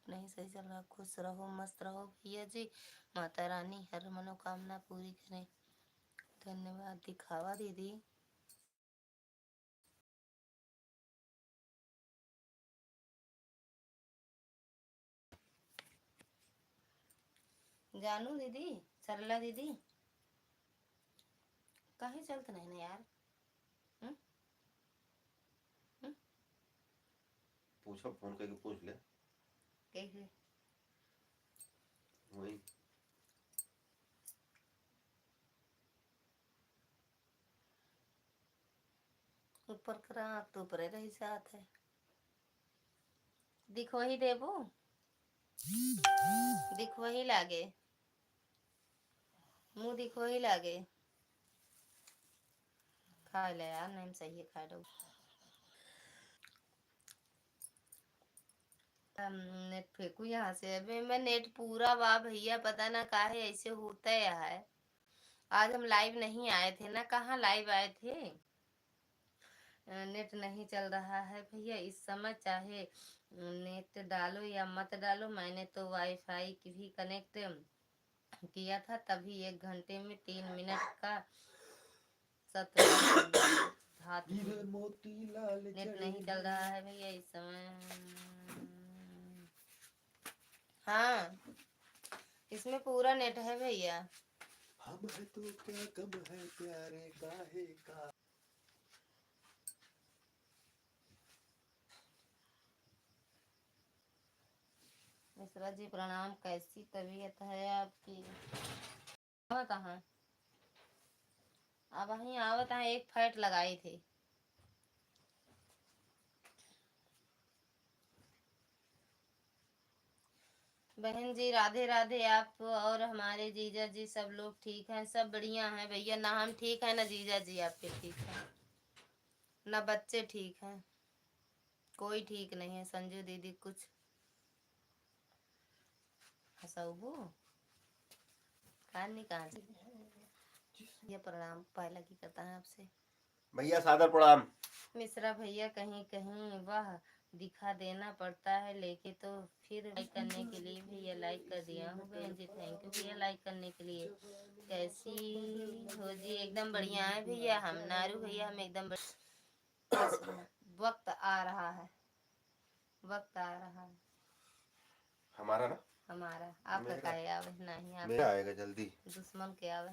लाइफ नहीं सही चल रहा। खुश रहो, मस्त रहो भैया जी। माता रानी हर मनोकामना पूरी करें। धन्यवाद। दिखावा दीदी। जानू दीदी, सरला दीदी, कहीं चलते नहीं ना यार। हम्म? हम्म? पूछो, फोन करके पूछ ले। कैसे? वही ऊपर करा तो ऊपर रही साथ है। दिखो ही देबू, दिखो ही लागे, मुंह दिखो ही लागे। खा ले यार, नहीं सही है, खा दो। नेट फेंकू यहाँ से। अबे मैं नेट पूरा वाह भैया, पता ना काहे ऐसे होता है। आज हम लाइव नहीं आए थे ना, कहाँ लाइव आए थे। नेट नहीं चल रहा है भैया इस समय, चाहे नेट डालो या मत डालो। मैंने तो वाईफाई की भी कनेक्ट किया था, तभी 1 घंटे में 3 मिनट का 17 धातु। नेट नहीं चल रहा है भैया इस समय। हाँ, इसमें पूरा नेट है भैया। हम है तो क्या कम है प्यारे काहे का। मिश्रा जी प्रणाम, कैसी तबीयत है आपकी? आवत है, अब वहीं आवत है। एक फैट लगाई थी। बहन जी राधे राधे। आप और हमारे जीजा जी सब लोग ठीक हैं? सब बढ़िया हैं भैया। ना हम ठीक है ना जीजा जी आपके ठीक है, ना बच्चे ठीक हैं, कोई ठीक नहीं है। संजू दीदी कुछ हंसाऊबू कान कहाँ से। ये प्रणाम पहला की करता है आपसे भैया, सादर प्रणाम। मिश्रा भैया, कहीं कहीं वह दिखा देना पड़ता है लेके, तो फिर लाइक करने के लिए भैया लाइक कर दिया हूँ। बहन जी थैंक यू भैया लाइक करने के लिए। कैसी हो जी? एकदम बढ़िया है भैया हम। नारू भैया हम एकदम बस वक्त आ रहा है, वक्त आ रहा है हमारा ना, हमारा। आपका मेरा काय आवे नहीं, मेरा आपका आएगा जल्दी। दुश्मन के आवे।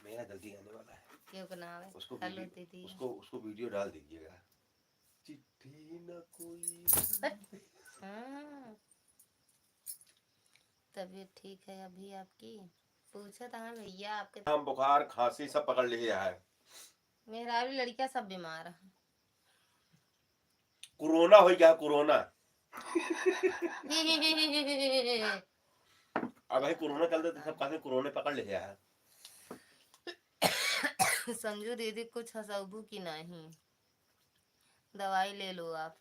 मेरा जल्दी आने वाला है। क्यों का ना आवे? उसको हेलो वीडियो दीदी। उसको वीडियो डाल दीजिएगा। चिट्ठी न कोई। हाँ, तबीयत ठीक है अभी आपकी? पूछा था भैया आपके। हम बुखार खांसी सब पकड़ लिया है। मेरा भी लड़कियां सब बीमार है। कोरोना हो गया, कोरोना। अब भाई कोरोना चलते थे, सब कहते कोरोना पकड़ लिया है। संजू दीदी कुछ हंसाबू की नहीं, दवाई ले लो आप।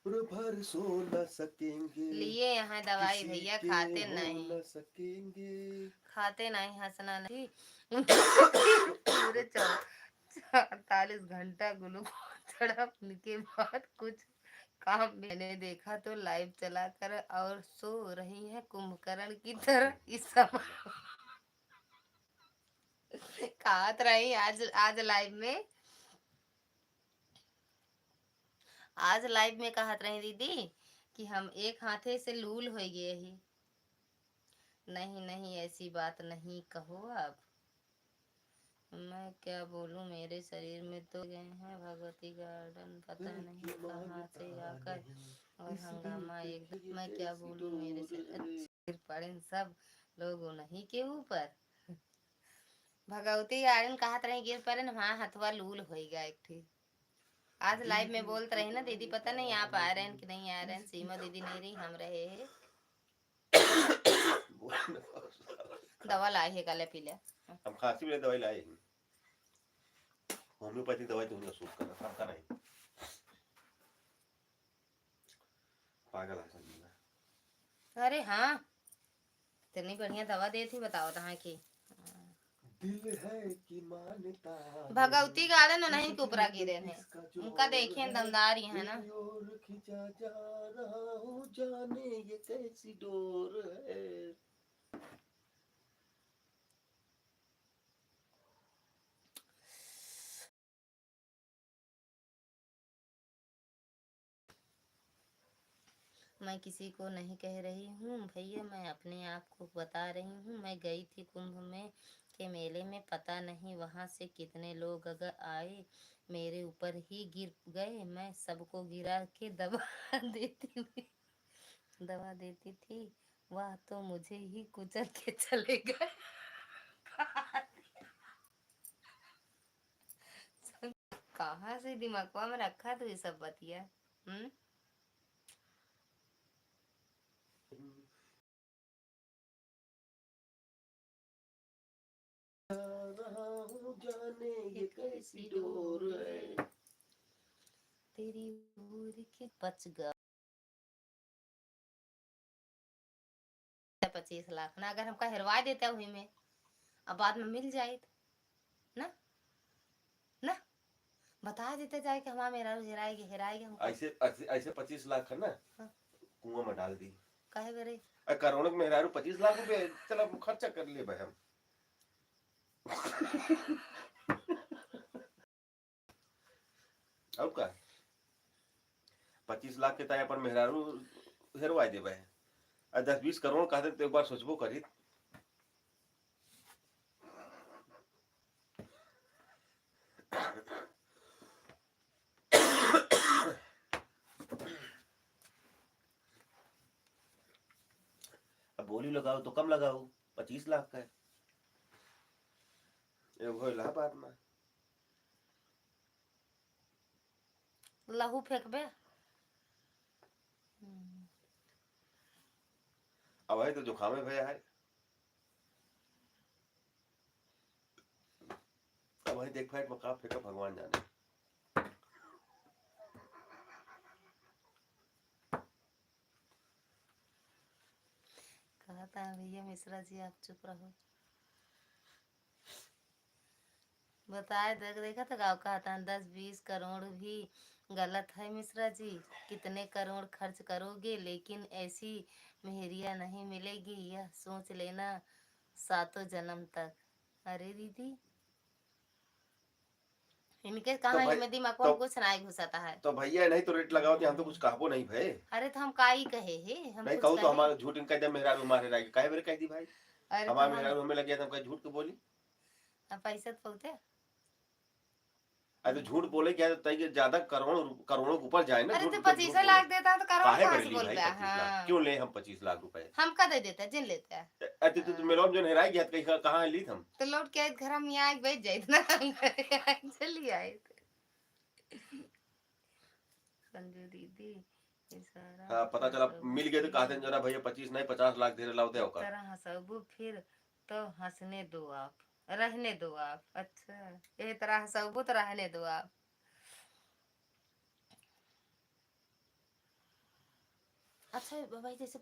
भर सो न सकेंगे, लिए यहाँ दवाई किसी भैया, के खाते हो नहीं, न सकेंगे। खाते नहीं, हंसना नहीं। पूरे 48 घंटा ग्लूकोज चढ़ाने के बाद कुछ काम मैंने देखा तो लाइव चला कर और सो रही है कुंभकर्ण की तरह इस समय। खात रही आज, आज लाइव में, आज लाइव में कहत रही दीदी कि हम एक हाथे से लूल हो गए ही। नहीं नहीं ऐसी बात नहीं कहो आप। मैं क्या बोलूं, मेरे शरीर में तो गए हैं भगवती गार्डन, पता नहीं कहाँ से आकर और हंगामा एकदम। मैं क्या बोलूं, मेरे से अच्छे पड़े सब लोग नहीं के ऊपर। भगवती गार्डन कहत रही गिर पड़े ना, हथवा लूल हो गया एक थी। आज लाइव में बोलते रहे ना दीदी, पता नहीं आप आ रहे हैं कि नहीं आ रहे हैं। सीमा दीदी नहीं रही, हम रहे हैं। दवा लाए है कल पी लिया। हम खांसी में दवाई लाए हैं। होम्योपैथिक दवाई तो उन्हें सूट कर रहा था नहीं। पागल है संजीव। अरे हाँ, इतनी बढ़िया दवा दी थी, बताओ तहाँ की। दिल है कि मानता भगवती गार्डन में नहीं इस के ऊपरा दिल गिरे पे हैं, किसका उनका जोर देखिए है दमदार ही है ना। तेरी ओर खिंचा जा रहा हूँ जाने ये कैसी डोर है। मैं किसी को नहीं कह रही हूँ भैया, मैं अपने आप को बता रही हूँ। मैं गई थी कुंभ में के मेले में, पता नहीं वहाँ से कितने लोग अगर आए मेरे ऊपर ही गिर गए। मैं सबको गिरा के दबा देती थी, वह तो मुझे ही कुचल के चले गए। कहाँ से दिमाग में रखा तू ये सब बतिया? हम्म। रहा हूँ जाने ये कैसी डोर है। तेरी ओर के बच गया 25 लाख ना, अगर हमका हेरवा देता हुई में, अब बाद में मिल जाए ना, ना बता देते जाए कि हमारा मेरा हेराएगी हेराएगी हमको। ऐसे ऐसे 25 लाख है ना, हाँ। कुआं में डाल दी। कहे करे करोड़ में मेहरारू 25 लाख रुपए चलो खर्चा कर लिए भाई हम। और का 25 लाख के तय पर मेहरारू हेरवा दे भाई, 10-20 करोड़ कहते तो एक बार सोचबो करी। अब बोली लगाओ तो कम लगाओ, 25 लाख का है एगो इलाहाबाद में। लहू फेंकबे। अब है तो जोखामे भैया है, अब वही देख फाइट में कहाँ फेंका भगवान जाने। कहता है भैया मिश्रा जी आप चुप रहो। बताए देखा था गाँव कहता है 10-20 करोड़ भी गलत है मिश्रा जी, कितने करोड़ खर्च करोगे लेकिन ऐसी मेहरिया नहीं मिलेगी, यह सोच लेना 7 जन्म तक। अरे दीदी इनके तो कहाँ भाई में दिमाग तो में कुछ नहीं घुसाता है। तो भैया नहीं तो रेट लगाओ तो हम तो कुछ कहबो नहीं भाई। अरे तो हम का ही कहे है, हम नहीं कुछ कहूँ तो कहे। हमारा झूठ इनका जब मेहरारू मारे रहेगी काहे मेरे कह दी भाई। अरे तो हमारा हम मेहरारू हमें लग गया तो झूठ को बोली। पैसा तो बहुते। अरे तो झूठ बोले क्या तो ज्यादा करोड़ों के ऊपर जाए ना, अरे झूठ तो तब झूठ 25 बोले। लाख देता है तो करोड़ काहे कहाँ से बरेली बोल भाई पाया? 25 लाख हाँ क्यों ले हम 25 लाख रुपए। हम का दे देता है जिन लेता है। अरे तो मेलों में जो हेराई गया कहीं कहाँ ली हम। तो लौट के आए घर हम यहाँ आके बैठ जाए ना, हम घरे आए चली आए संजू दीदी इशारा हाँ पता चला हंसबू मिल गए तो कहते हैं फिर जो ना भैया 25 नहीं 50 लाख दे रहे लाओ दे इस होकर। तरह हंसबू फिर तो हंसने दो आप, रहने दो आप। अच्छा ये तरह हंसबू तो रहने दो आप। अच्छा भाई जैसे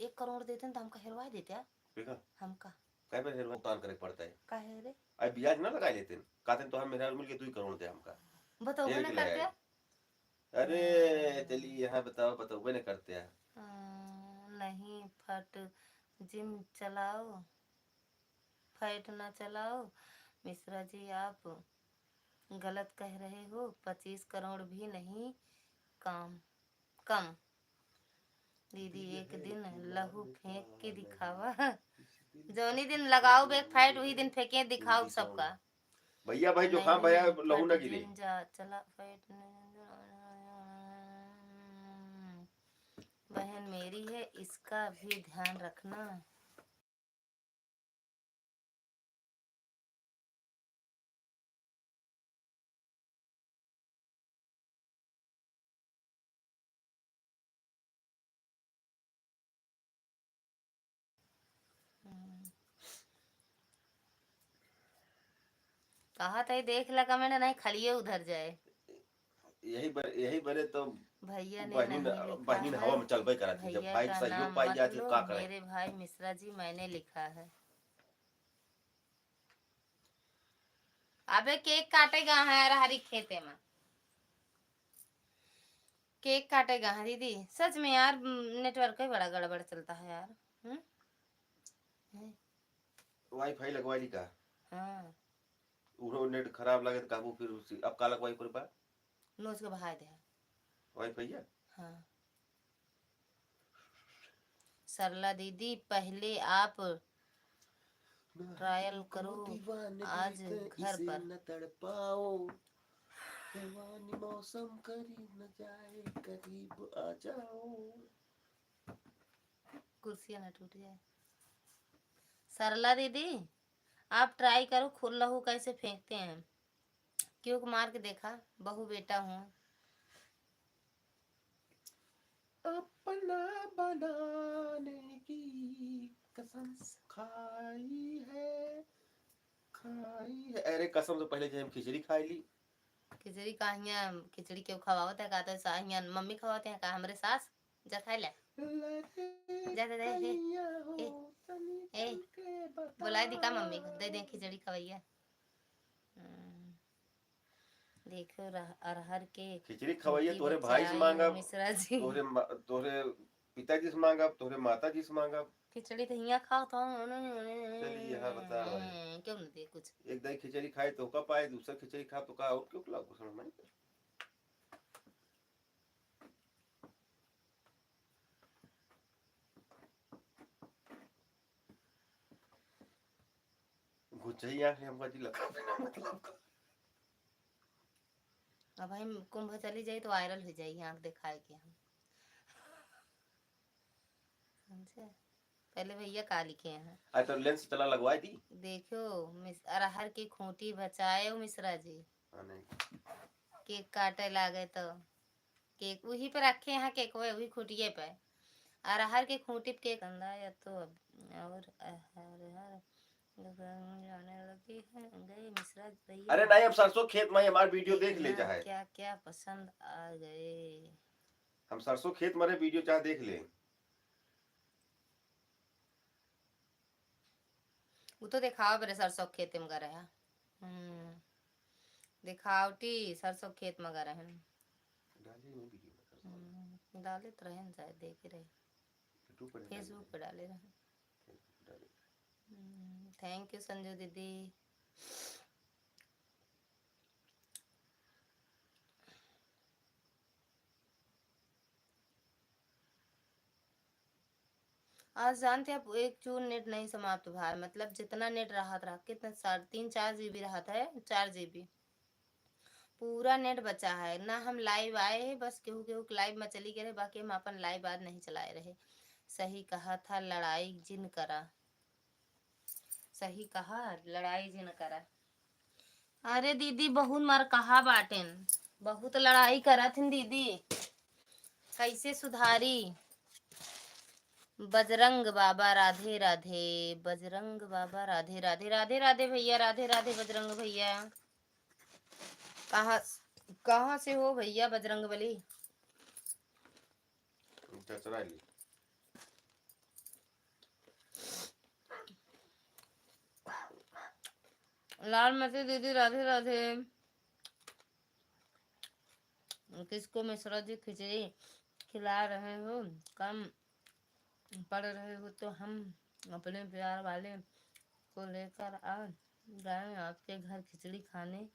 1 करोड़ देते हैं तो हमका हेरवा देते हैं ठीक है हमका। कई बार हेरवा भुगतान करे पड़ता है। काहे रे अब ब्याज ना लगा लेते हैं, कहते हैं तो हम मेहरारू मिल के 2 ही करोड़ दे हमका बताओ ढेर ना के करते लगाए। हैं। अरे चलिए यहाँ बताओ बताओ नहीं करते हैं। नहीं फट जिम चलाओ, फैट ना चलाओ मिश्रा जी, आप गलत कह रहे हो। 25 करोड़ भी नहीं काम कम। दीदी एक दिन लहू फेंक के दिखावा, जौनी दिन लगाओ बैग फाइट वही दिन फेंके दिखाओ सबका। भैया भाई जो काम भैया नहीं लहू फट ना गिरे। जिन जा चला फाइट बहन मेरी है इसका भी ध्यान रखना। कहा था देख लगा मैंने, नहीं खलिए उधर जाए। यही बने तो भैया ने बहनी नहीं लिखा बहनी है, हवा में चलबे करा थी जब भैया भाई का सहयोग नाम पाई मत जाती तो लो का करे। मेरे भाई मिश्रा जी, मैंने लिखा है। अबे केक काटेगा है यार हरी खेते में, केक काटेगा है दीदी। सच में यार नेटवर्क ही बड़ा गड़बड़ चलता है यार। वाईफाई लगवाई ली का? हाँ उहो नेट खराब लगे तो काबू फिर उसी अब का लगवाई पर बा नोच के बहा दे। वाईफाई है। हाँ सरला दीदी पहले आप ट्रायल करो आज घर पर। न तड़पाओ जवानी मौसम करी न जाए करीब आ जाओ। कुर्सियाँ न टूट जाए। सरला दीदी आप ट्राई करो खुल लहू कैसे फेंकते हैं, क्यों मार के देखा, बहू बेटा हूँ। अपना बनाने की कसम खाई है खाई है। अरे कसम से पहले जो हम खिचड़ी खाई ली। खिचड़ी कहिया खिचड़ी क्यों खवावत है, का तो साहिया मम्मी खवाते हैं का हमरे सास जा खाई ले जा दे दे ए बुलाई दी का मम्मी को दे दे खिचड़ी खवैया। देखो अरहर के खिचड़ी खवैया तोरे भाई से बचाई मांगा, हो मिश्रा जी। तोरे पिताजी से मांगा, तोरे माताजी से मांगा। खिचड़ी तो हिया खाओ तो चलिए यहाँ बता भाई क्यों न दे कुछ। एक दही खिचड़ी खाए तो का पाए, दूसरा खिचड़ी खा तो का और क्यों लागू समझ में। घुचई आंख हमका जी लगा मतलब का। अब भाई कुंभ चली जाए तो वायरल हो जाएगी आंख दिखाए के हम समझे। पहले भैया का लिखे हैं आज तो लेंस चला लगवाई दी। देखो अरहर की खूंटी बचाए हो मिश्रा जी। नहीं केक काटे लागे तो केक वही पे रखे हैं, केक वही खूंटिए पे अरहर की खूंटी पे केक अंदा या तो और अरहर जाने लगी है गए मिश्रा भैया। अरे नहीं अब सरसों खेत में हमारा वीडियो देख ले चाहे क्या क्या पसंद आ गए। हम सरसों खेत में वीडियो चाहे देख ले। वो तो दिखाओ मेरे सरसों खेत में गए हैं। दिखावटी सरसों खेत में गए हैं। डाले तो रहे न शायद देख रहे फेसबुक पे डाले रहे। थैंक यू संजू दीदी। आज जानते आप एक चूर नेट नहीं समाप्त हुआ है, मतलब जितना नेट रहा था कितना 3-4 GB रहा था 4 GB पूरा नेट बचा है ना। हम लाइव आए हैं बस केहू केहू लाइव में चली गए, बाकी हम अपन लाइव आज नहीं चलाए रहे। सही कहा था लड़ाई जिन करा, सही कहा लड़ाई जिन करा। अरे दीदी बहुत मर कहा बाटेन, बहुत लड़ाई करा थी दीदी, कैसे सुधारी। बजरंग बाबा राधे राधे, बजरंग बाबा राधे राधे, राधे राधे भैया, राधे राधे बजरंग भैया। कहाँ से हो भैया बजरंग बली। लाल मती दीदी राधे राधे। किसको मिश्रा जी खिचड़ी खिला रहे हो, कम पढ़ रहे हो तो हम अपने प्यार वाले को लेकर आ जाए आपके घर खिचड़ी खाने।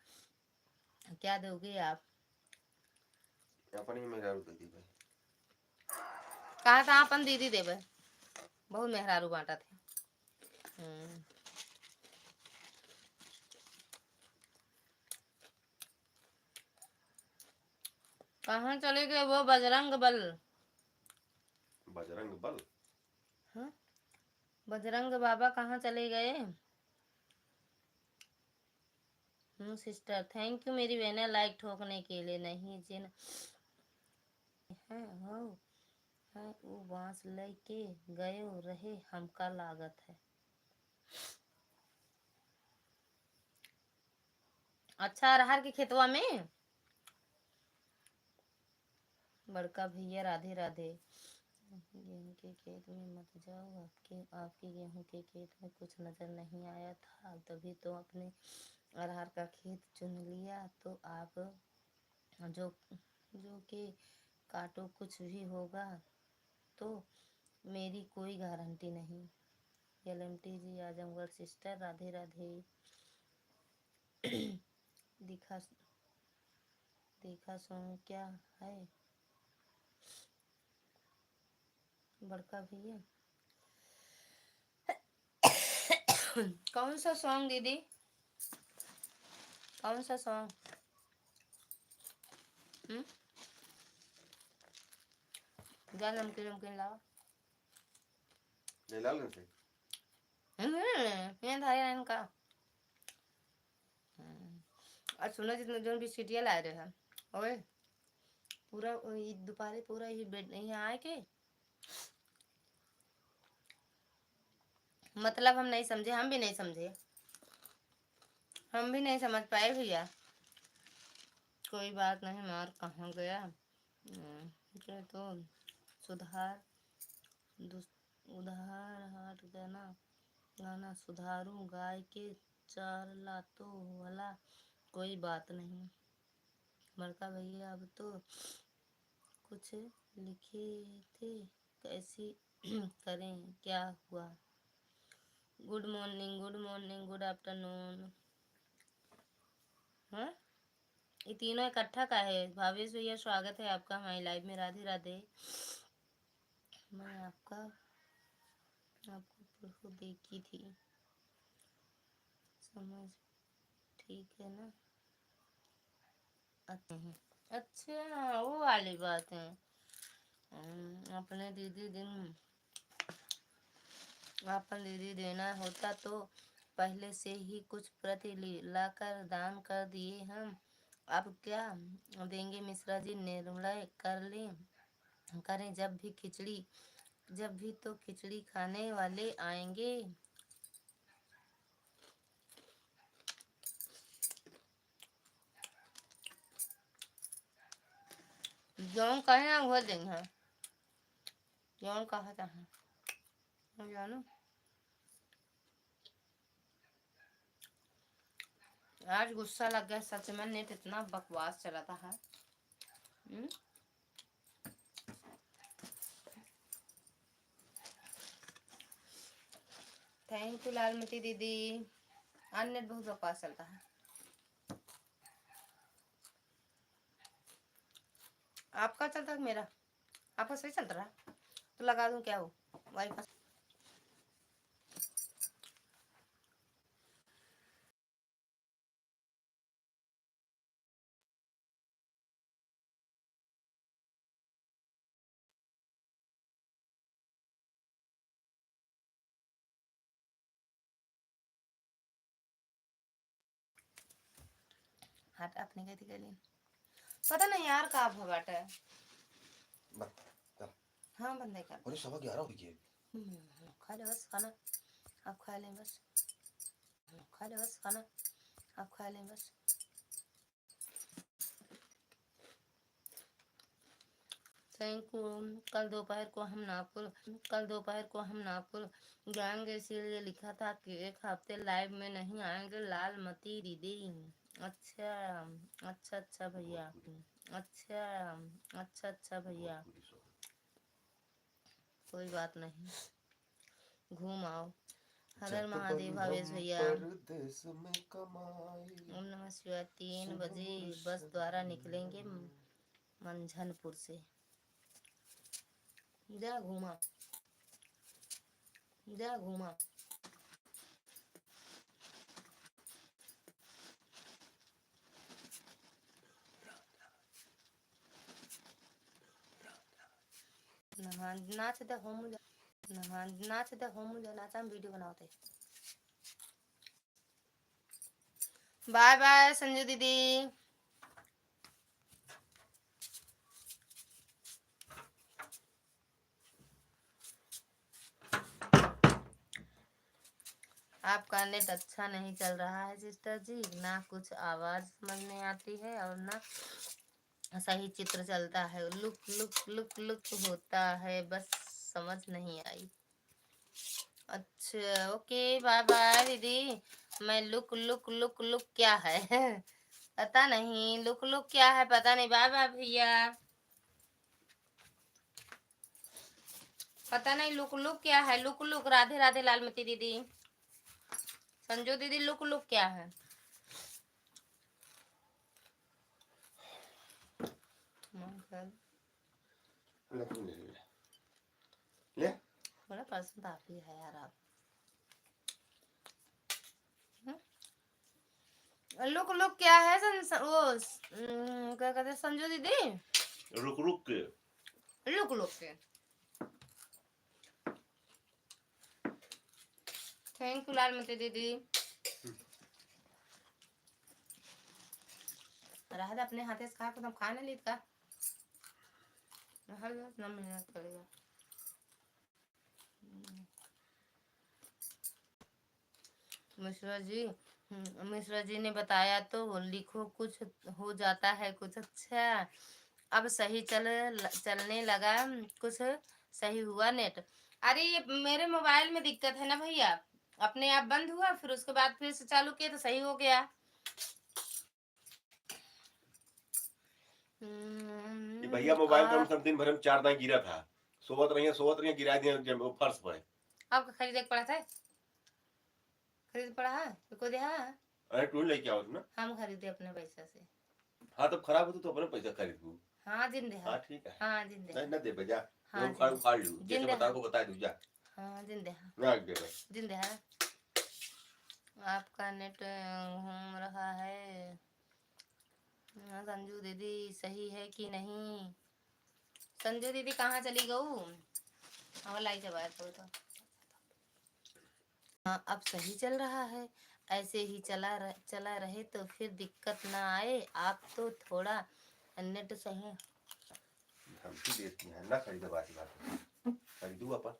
क्या दोगे आप। अपन ही मेहरारू दीदी भाई कहा था अपन दीदी देवे, बहुत मेहरारू बांटा थे। कहाँ चले गए वो बजरंग बल। बजरंग बल हाँ बजरंग बाबा कहाँ चले गए। सिस्टर थैंक यू मेरी बहना लाइक ठोकने के लिए। नहीं जिन है वो बांस लेके गए रहे हमका लागत है। अच्छा अरहर के खेतवा में। बड़का भैया राधे राधे। गेहूं के खेत में मत जाओ, आपके गेहूं के खेत में कुछ नजर नहीं आया था, तभी तो अपने अरहर का खेत चुन लिया तो आप जो जो कि काटो कुछ भी होगा तो मेरी कोई गारंटी नहीं। LMT जी आजमगढ़ सिस्टर, राधे राधे। दिखा देखा सॉन्ग क्या है बड़का भैया? कौन सा सॉन्ग दीदी, कौन सा सॉन्ग? जा नमकीन नमकीन लाओ। ले ला लेते ये था यार इनका। और सुनो जितने जो भी सीटियाँ ला रहे हैं ओए, पूरा दोपहर पूरा ही बेड नहीं आए के मतलब हम नहीं समझे, हम भी नहीं समझे, हम भी नहीं समझ पाए भैया। कोई बात नहीं, मार कहाँ गया। क्या तो सुधार उधार हाट गाना गाना सुधारूं गाय के चार तो वाला कोई बात नहीं। बड़का भैया अब तो कुछ लिखे थे कैसी करें क्या हुआ। Good morning good afternoon. हाँ ये तीनों इकट्ठा का है। भावेश भैया स्वागत है आपका हमारी लाइव में, राधे राधे। मैं आपको परसों देखी थी, समझ ठीक है ना? अच्छा वो वाली बात है। अपने दीदी दिन अपन दीदी देना होता तो पहले से ही कुछ प्रति लाकर दान कर दिए हम। अब क्या देंगे मिश्रा जी, निर्णय कर ले करें। जब भी तो खिचड़ी खाने वाले आएंगे। जौन कहे ना वो देंगे, जौन कहा चाहे जानो। आज गुस्सा लग गया सच में, नेट इतना बकवास चला था है। थैंक यू लालमती दीदी। आज नेट बहुत बकवास चलता है। आपका चलता है मेरा? आपका सही चल रहा है तो लगा दूं क्या वो वाईफाई? हट अपने कहती के लिए पता नहीं यार का भगाट है। हाँ बंदे कर। अरे 11:15 हो गए। खा ले बस खाना, आप खा लें बस, खा ले बस खाना, आप खा लें बस। Thank you. कल दोपहर को हम नागपुर जाएंगे इसीलिए लिखा था कि एक हफ्ते लाइव में नहीं आएंगे लालमती दीदी। अच्छा अच्छा अच्छा भैया, अच्छा अच्छा अच्छा भैया, कोई बात नहीं, घूम आओ। हर महादेव भावेश भैया। ओम नमः शिवाय। 3 बजे बस द्वारा निकलेंगे मंझनपुर से। जा घूमा, जा घूमा। नाच दे होम जा, नाच दे होम जा, नाचा हम वीडियो बनाते। बाय बाय संजू दीदी। आपका नेट अच्छा नहीं चल रहा है सिस्टर जी, ना कुछ आवाज समझ में आती है और ना सही चित्र चलता है। लुक लुक लुक लुक होता है, बस समझ नहीं आई। अच्छा ओके बाय बाय दीदी। मैं लुक लुक लुक लुक क्या है पता नहीं, लुक लुक क्या है पता नहीं। बाय बाय भैया, पता नहीं लुक लुक क्या है। लुक लुक, राधे राधे लालमती दीदी, संजू दीदी, लुक लुक क्या है? ले बड़ा पसंद आप ही है यार आप। लुक लुक क्या है? क्या कहते हैं संजू दीदी? रुक रुक के, लुक लुक के। थैंक यू लालमती दीदी। राहत अपने हाथे से खा तुम खा नहीं लीत का हर ना मेहनत करेगा। मिश्रा जी ने बताया तो लिखो, कुछ हो जाता है कुछ। अच्छा, अब सही चलने लगा, कुछ सही हुआ नेट। अरे ये मेरे मोबाइल में दिक्कत है ना भैया, अपने आप बंद हुआ, फिर उसके बाद फिर से चालू किया तो सही हो गया। भैया मोबाइल कम से कम दिन भर में 4 दाई गिरा था। सोवत रही गिरा दिया जब वो फर्श पे। आपका खरीदे पड़ा था? खरीद पड़ा है तो को दिया? अरे तू लेके आओ ना। हम खरीदे अपने पैसा से। हाँ तब खराब हो तो अपने पैसा खरीद लूँ। हाँ जिंदे हाँ ठीक है। हाँ जिंदे नहीं ना दे बजा। हाँ उखाड़ लूँ जैसे बता को बता दूँ जा। हाँ जिंदे ना दे जिंदे है। आपका नेट घूम रहा है। संजू दीदी सही है कि नहीं? संजू दीदी कहाँ चली गऊ? हाँ लाई जब आया तो हाँ अब सही चल रहा है। ऐसे ही चला रहे तो फिर दिक्कत ना आए। आप तो थोड़ा नेट सही धमकी देती है ना, खरीदो बात खरीदू अपन।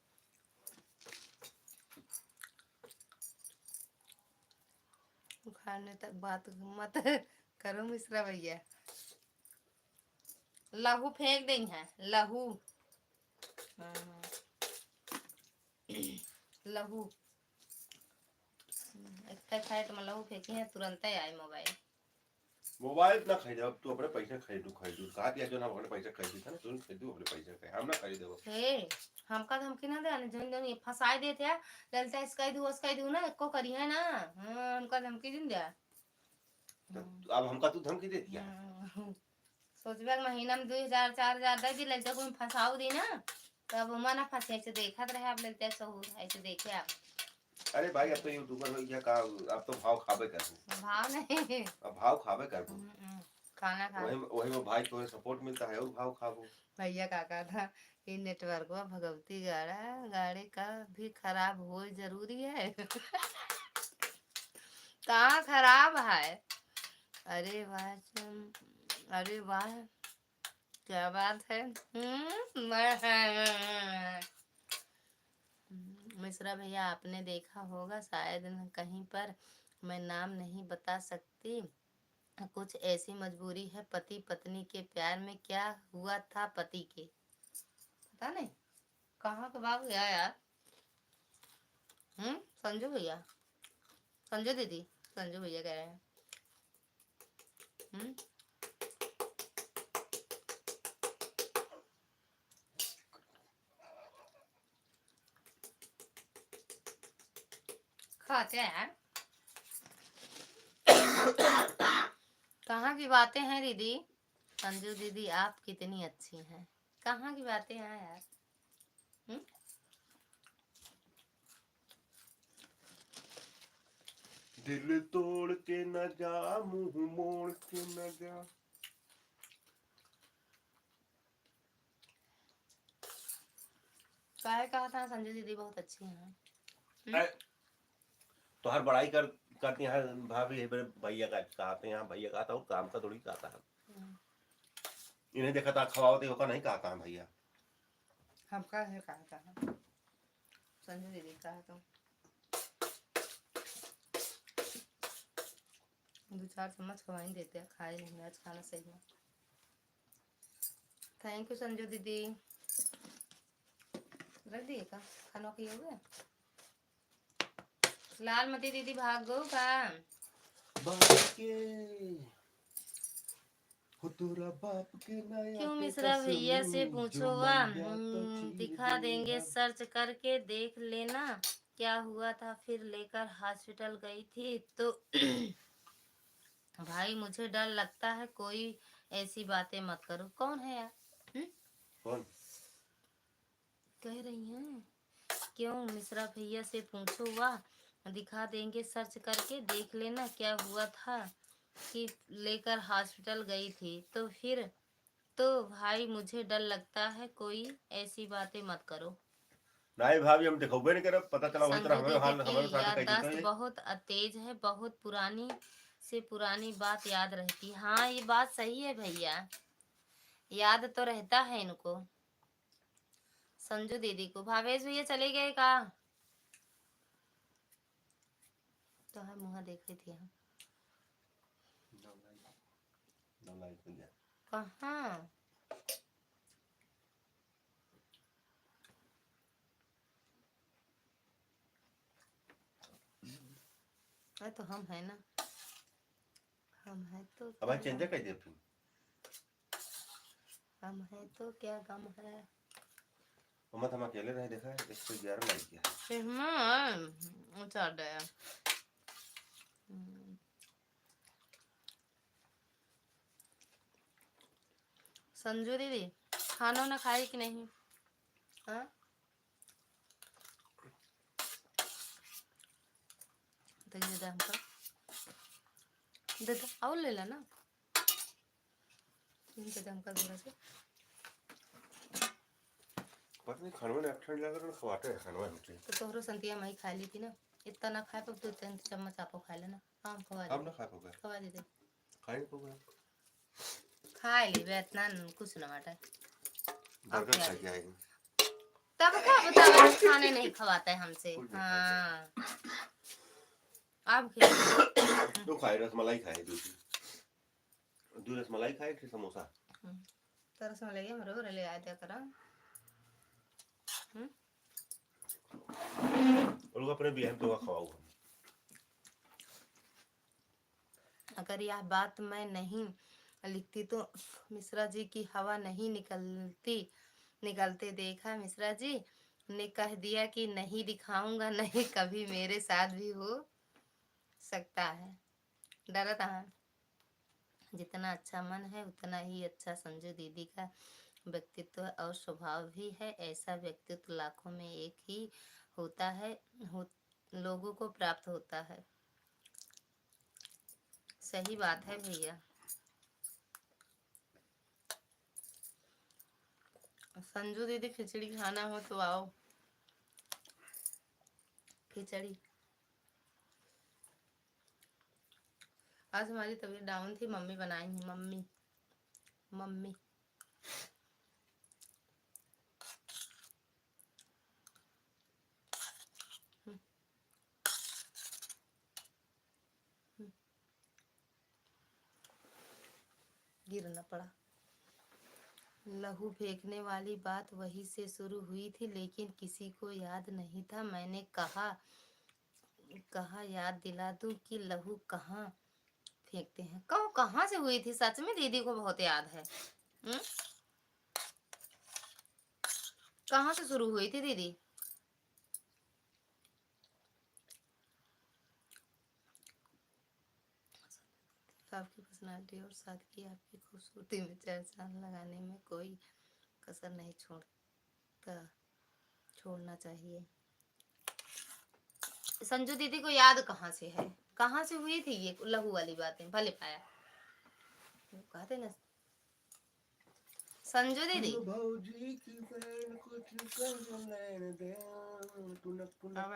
खाने तक बात मत करो मिश्रा भैया। लहू फेंक दें है लहू। लहू फैट में लहू फेंकी है, तुरंत ही आई मोबाइल। मोबाइल ना खरीदो, अब तू अपने पैसे खरीदू कहा दिया जो ना अपने पैसे खरीदी था ना, तुम खरीदू अपने पैसे के, हम ना खरीदो। हे हमका धमकी ना दे, जन जन ये फंसाई देते हैं ललता इसका दू ना एको करी है ना। हमका धमकी दिन दिया। अब हमका तू धमकी दे दिया। सोचबे महीना में 2000 4000 दे दी ललता को फंसाऊ दी ना, तब मना फंसे ऐसे देखत रहे आप ललता सहूर ऐसे देखे आप। अरे भाई अब तो यूट्यूबर हो गया का, अब तो भाव खाबे कर दूं। भाव नहीं, अब भाव खाबे कर दूं। खाना खा वही में भाई को सपोर्ट मिलता है और भाव खाबो। भैया काका था ये नेटवर्क में भगवती गाड़ी का भी खराब हो जरूरी है कहाँ खराब है? अरे वाह, अरे वाह क्या बात है। मिश्रा भैया आपने देखा होगा शायद कहीं पर, मैं नाम नहीं बता सकती। कुछ ऐसी मजबूरी है पति पत्नी के प्यार में। क्या हुआ था पति के? पता नहीं कहाँ का बाबू गया यार। संजू भैया, संजू दीदी, संजू भैया कह रहे हैं। खाते हैं यार। कहाँ की बातें हैं दीदी? संजू दीदी आप कितनी अच्छी हैं। कहाँ की बातें हैं यार? दिल तोड़ के न जा, मुंह मोड़ के न जा। कहा था संजू दीदी बहुत अच्छी हैं। तो हर बड़ाई करती है भाभी भैया का कहते हैं, भैया का था और काम का थोड़ी कहता है। इन्हें देखा था खवाओ देखो का नहीं कहता है भैया। हम कहा था संजू दीदी कहा तो 2-4 चम्मच खवाई देते हैं, खाए नहीं आज खाना सही है। थैंक यू संजू दीदी। रख दिए का खाना की हो गया? लाल मती दीदी भाग गो का? बाप के हो तोरा बाप के नया क्यों पे मिश्रा भैया से कसमी, पूछो जो वा, मर गया तो चीर दिखा देंगे, देगा। सर्च करके देख लेना क्या हुआ था। फिर लेकर हॉस्पिटल गई थी तो भाई मुझे डर लगता है, कोई ऐसी बातें मत करो। कौन है यार? कौन? कह रही हैं क्यों मिश्रा भैया से पूछो, वाह दिखा देंगे, सर्च करके देख लेना क्या हुआ था कि लेकर हॉस्पिटल गई थी तो फिर तो भाई मुझे डर लगता है, कोई ऐसी बातें मत करो। नहीं भाभी हम देखो नहीं करब, पता चला वही तरह संजू हमें दीदी हाल हमारे की साथ कह देते याददाश्त हैं। बहुत तेज है, बहुत पुरानी से पुरानी बात याद रहती। हाँ ये बात सही है भैया, याद तो रहता है इनको। संजू दीदी को भावेश भैया चले गए का? तो है मुँह देख रही थी हम। कहाँ? अरे तो हम है ना, हम है तो अब क्या चेंज गम, कर दिया फिर। हम है तो क्या गम है। मत हम अकेले रहे, देखा है 111 लाइक किया है। इसमें चढ़ गया। संजू दीदी खाना ना खाई कि नहीं? हाँ तो ये दे हमको, दे दो और ले ला ना, इनके दे हमका थोड़ा सा। पता नहीं खानवा ने ठंड लगा तो खवाते हैं खानवा हमसे। तो तोहरो संतिया मई खा ली थी ना, इतना ना खाए पर दो तीन चम्मच आपको खा लेना। हाँ खवा हम दे, ना खा पाओगे, खवा दे, खाए नहीं पाओगे। खा ली बे, इतना कुछ ना बाटा। बर्गर खा के आएंगे तब क्या बता, खाने नहीं खवाता है हमसे। हाँ आप तो खाए रसमलाई खाए, दूध रसमलाई खाए कि समोसा। तरस में लगे मरो ले आया क्या करा। और लोग अपने बिहार तो खवाओ हम। अगर यह बात मैं नहीं लिखती तो मिश्रा जी की हवा नहीं निकलते देखा। मिश्रा जी ने कह दिया कि नहीं दिखाऊंगा, नहीं कभी मेरे साथ भी हो सकता है। डरा था। जितना अच्छा मन है उतना ही अच्छा संजू दीदी का व्यक्तित्व और स्वभाव भी है। ऐसा व्यक्तित्व लाखों में एक ही होता है, लोगों को प्राप्त होता है। सही बात है भैया। संजू दीदी खिचड़ी खाना हो तो आओ, खिचड़ी। आज हमारी तबीयत डाउन थी, मम्मी बनाई है, मम्मी मम्मी गिरना पड़ा। लहू फेंकने वाली बात वहीं से शुरू हुई थी, लेकिन किसी को याद नहीं था। मैंने कहा याद दिला दूं कि लहू कहाँ फेंकते हैं। कहाँ से हुई थी? सच में दीदी को बहुत याद है। कहाँ से शुरू हुई थी दीदी? आपकी पर्सनालिटी और सादगी, आपकी खूबसूरती में चार चांद लगाने में कोई कसर नहीं छोड़ना चाहिए। संजू दीदी को याद कहाँ से है? कहाँ से हुई थी ये लहू वाली बातें? भले पाया कहते ना संजू दीदी। भौजी की बहन कुछ कर लेने दे, टुनक टुनक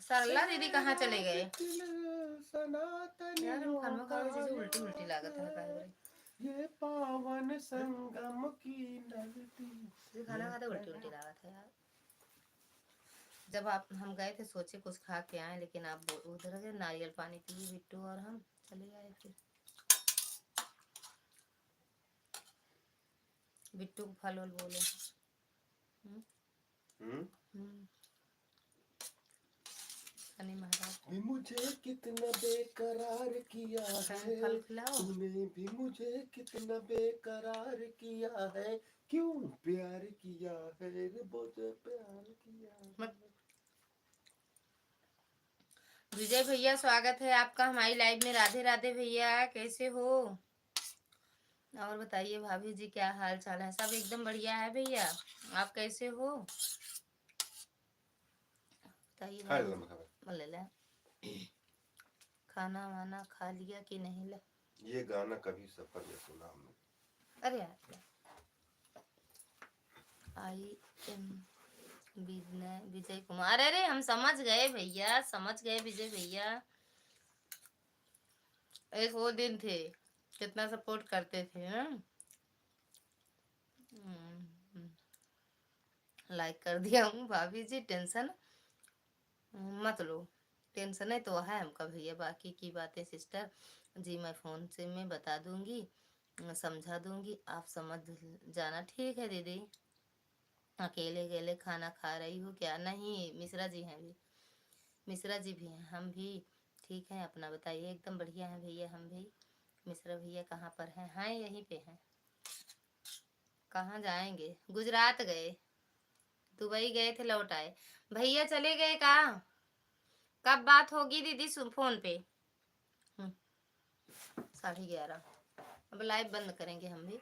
सरला दीदी कहाँ चले गए? सनातन यार हम खाना खा रहे थे, उल्टी उल्टी लागत है। ये पावन संगम की नगरी। खाना खाते उल्टी उल्टी लागत है यार। जब आप हम गए थे सोचे कुछ खा के आए, लेकिन आप उधर गए, नारियल पानी पिए बिट्टू और हम चले आए फिर। बिट्टू को फल वल बोले। हम्म शनि महाराज भी मुझे कितना बेकरार किया है, फल खिलाओ। तूने भी मुझे कितना बेकरार किया है, क्यों प्यार किया है रे, मुझे प्यार किया है। विजय भैया स्वागत है आपका हमारी लाइव में। राधे राधे भैया, कैसे हो? और बताइए भाभी जी क्या हाल चाल है? सब एकदम बढ़िया है भैया, आप कैसे हो? बताइए भाभी। ले ले खाना वाना खा लिया कि नहीं? ला ये गाना कभी सफर में सुना हमने। अरे यार, आई एम विजय कुमार। अरे हम समझ गए भैया, समझ गए विजय भैया। एक वो दिन थे कितना सपोर्ट करते थे ना। लाइक कर दिया हूँ भाभी जी, टेंशन मत लो। टेंशन है तो है हमका भैया, बाकी की बातें सिस्टर जी मैं फोन से मैं बता दूंगी, समझा दूंगी, आप समझ जाना। ठीक है दीदी, अकेले अकेले खाना खा रही हो क्या? नहीं, मिश्रा जी हैं भी, मिश्रा जी भी हैं, हम भी ठीक हैं। अपना बताइए। एकदम बढ़िया है भैया हम भी। मिश्रा भैया कहाँ पर हैं? हाँ यहीं पे हैं। कहाँ जाएंगे? गुजरात गए, दुबई गए थे, लौट आए। भैया चले गए कहाँ? कब बात होगी दीदी फोन पे? 11:30। अब लाइव बंद करेंगे हम भी।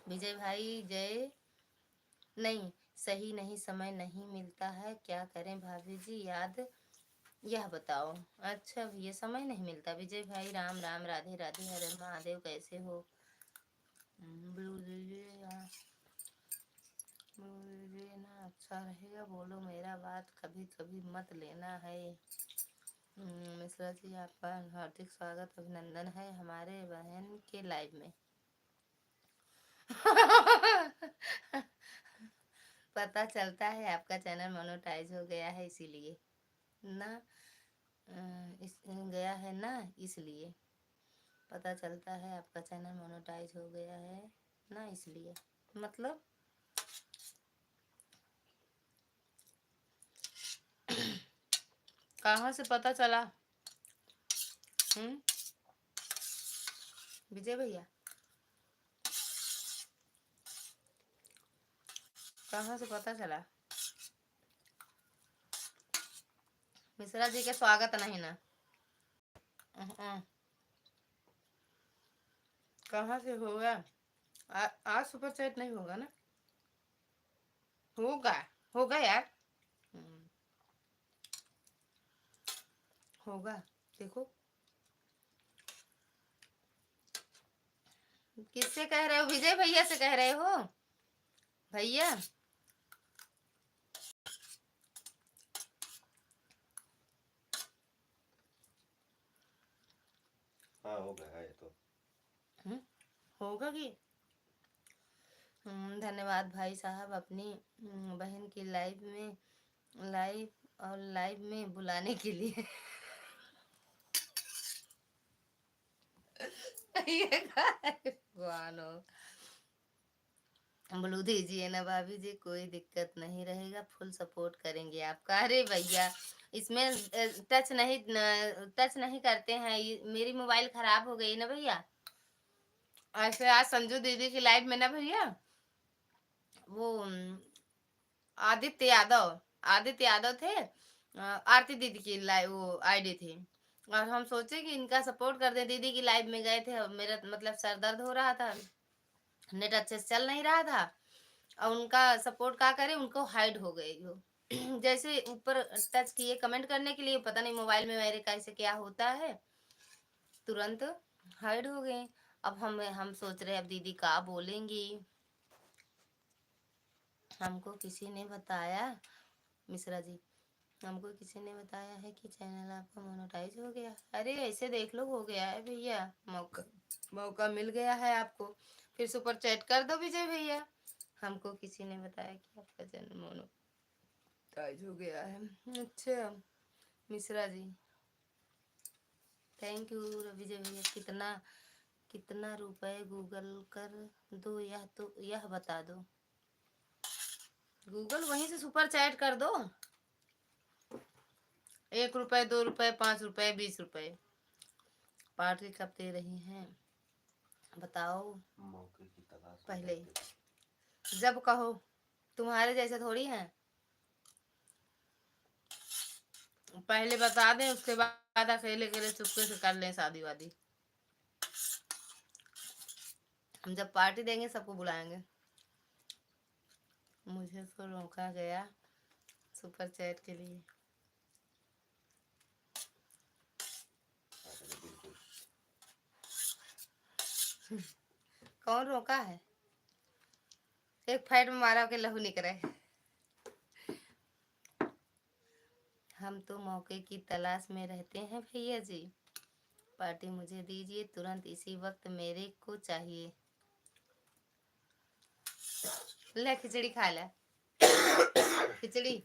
विजय भाई जय। नहीं सही नहीं, समय नहीं मिलता है, क्या करें भाभी जी? याद यह बताओ। अच्छा भैया समय नहीं मिलता। विजय भाई राम राम, राधे राधे, हर हर महादेव, कैसे हो? ब्लू लेना अच्छा रहेगा, बोलो मेरा बात कभी कभी मत लेना है। मिश्रा जी आपका हार्दिक स्वागत अभिनंदन है हमारे बहन के लाइव में। पता चलता है आपका चैनल मोनेटाइज हो गया है इसीलिए ना। गया है ना, इसलिए पता चलता है आपका चैनल मोनेटाइज हो गया है ना, इसलिए मतलब कहाँ से पता चला? विजय भैया कहाँ से पता चला? मिश्रा जी के स्वागत नहीं ना। कहाँ से होगा? आज सुपर चैट नहीं होगा ना? होगा, होगा यार, होगा। देखो किससे कह रहे हो? विजय भैया से कह रहे हो भैया? हाँ हो गया है तो। होगा कि धन्यवाद भाई साहब अपनी बहन की लाइव में बुलाने के लिए। भगवान ब्लू दीजिए ना भाभी जी, कोई दिक्कत नहीं रहेगा, फुल सपोर्ट करेंगे आपका। अरे भैया इसमें टच नहीं करते हैं, मेरी मोबाइल खराब हो गई ना भैया। ऐसे आज संजू दीदी की लाइव में ना भैया, वो आदित्य यादव थे, आरती दीदी की लाइव वो आईडी थी, और हम सोचे कि इनका सपोर्ट कर दे। दीदी की लाइव में गए थे, मेरा मतलब सर दर्द हो रहा था, नेट अच्छे से चल नहीं रहा था, और उनका सपोर्ट क्या करे, उनको हाइड हो गई वो। जैसे ऊपर टच किए कमेंट करने के लिए, पता नहीं मोबाइल में मेरे कैसे क्या होता है, तुरंत हाइड हो गए। अब हम सोच रहे अब दीदी का बोलेंगी। हमको किसी ने बताया, मिश्रा जी हमको किसी ने बताया है कि चैनल आपका मोनेटाइज हो गया। अरे ऐसे देख लो हो गया है भैया, मौका मिल गया है आपको, फिर सुपर चैट कर दो विजय भैया। हमको किसी ने बताया कि आपका चैनल मोनेटाइज हो गया है। अच्छा मिश्रा जी, थैंक यू विजय भैया, कितना कितना रुपए गूगल कर दो, यह बता दो। गूगल वहीं से सुपर चैट कर दो। 1 रुपए, 2 रुपए, 5 रुपए, 20 रुपए। पार्टी कब दे रही हैं बताओ। मौके की तलाश में पहले रहते थे। जब कहो, तुम्हारे जैसे थोड़ी है। पहले बता दें, उसके बाद अकेले अकेले चुपके से कर लें शादी वादी। हम जब पार्टी देंगे सबको बुलाएंगे। मुझे तो रोका गया सुपर चैट के लिए। अरे बिल्कुल। कौन रोका है? एक फाइट में मारा के लहू निकले। हम तो मौके की तलाश में रहते हैं भैया जी। पार्टी मुझे दीजिए तुरंत, इसी वक्त मेरे को चाहिए। ले खिचड़ी खा ले। खिचड़ी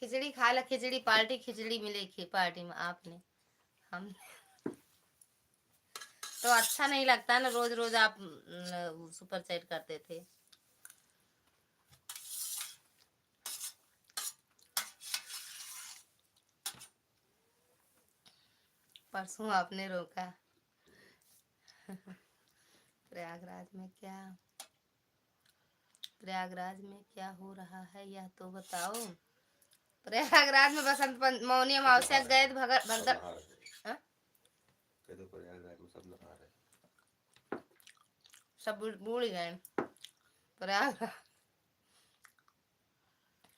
खिचड़ी खा ले। खिचड़ी पार्टी, खिचड़ी मिलेगी पार्टी में। आपने हम तो अच्छा नहीं लगता ना, रोज रोज आप सुपर चैट करते थे। परसों आपने रोका। प्रयागराज में क्या हो रहा है यह तो बताओ। प्रयागराज में बसंत मौनी अमावस्या गए थे भगदड़। प्रयागराज में सब नहा रहे। सब बूढ़ गए प्रयागराज।